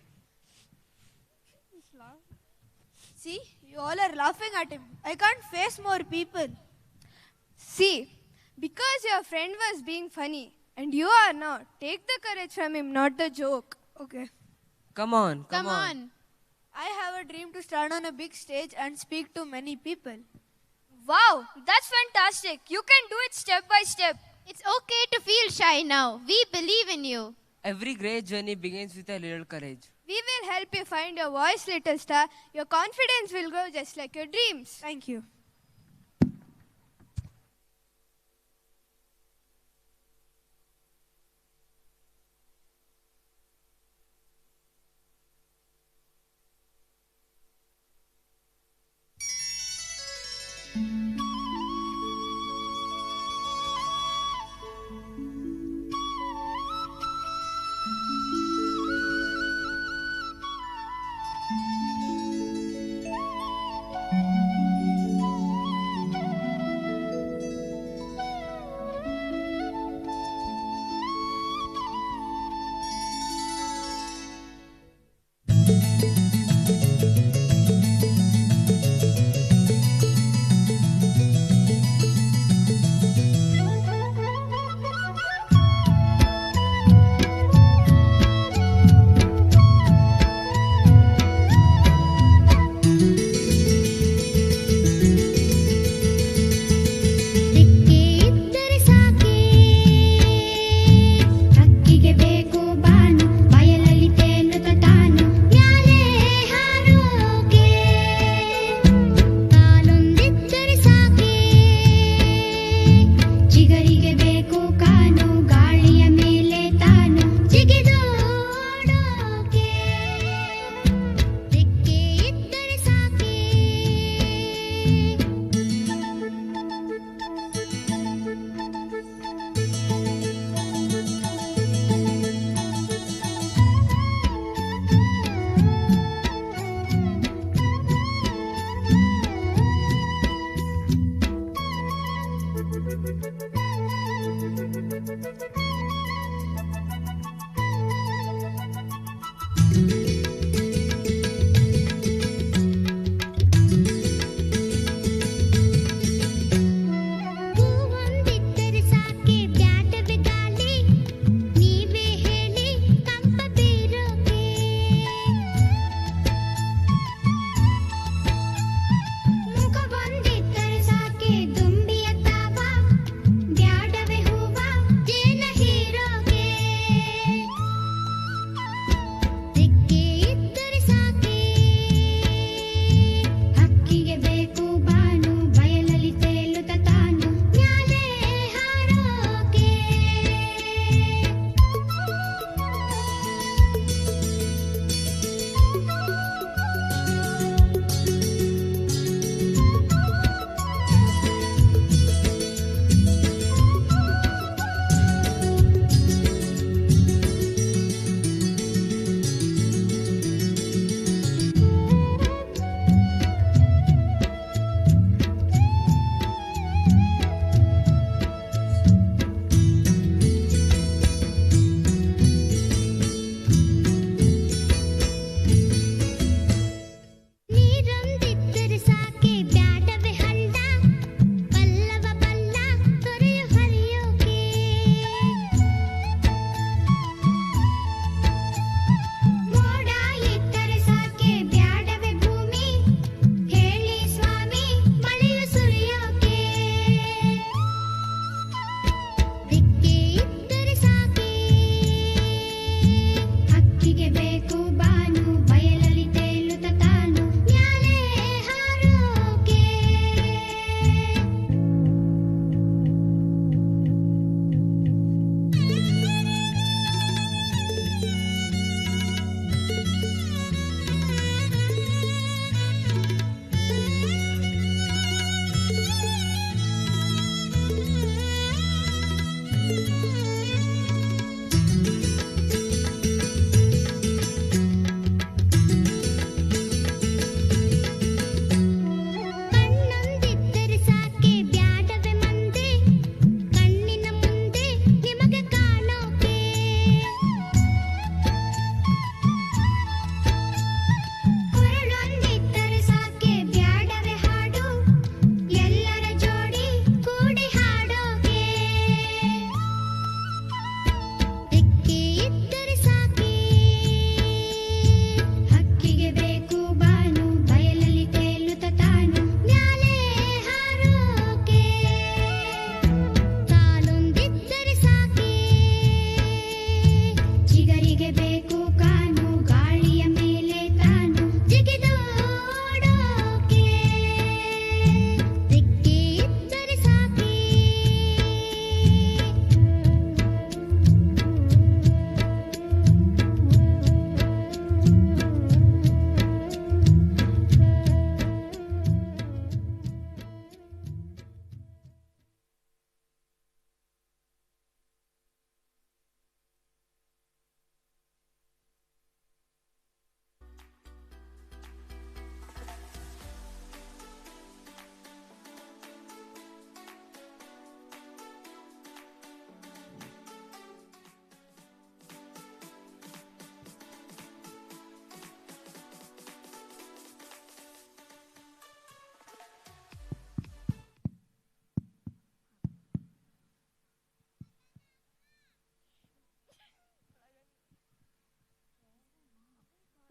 See, you all are laughing at him. I can't face more people. See, because your friend was being funny and you are not, take the courage from him, not the joke. Okay. Come on. I have a dream to stand on a big stage and speak to many people. Wow, that's fantastic. You can do it step by step. It's okay to feel shy now. We believe in you. Every great journey begins with a little courage. We will help you find your voice, little star. Your confidence will grow just like your dreams. Thank you.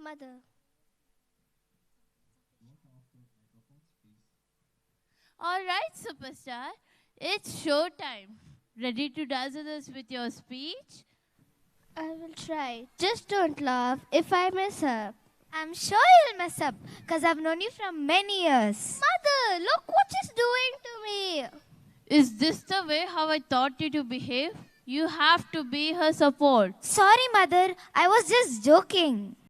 mother. All right, superstar. It's show time. Ready to dazzle us with your speech? I will try. Just don't laugh if I mess up. I'm sure you'll mess up because I've known you for many years. Mother, look what she's doing to me. Is this the way how I taught you to behave? You have to be her support. Sorry, Mother. I was just joking.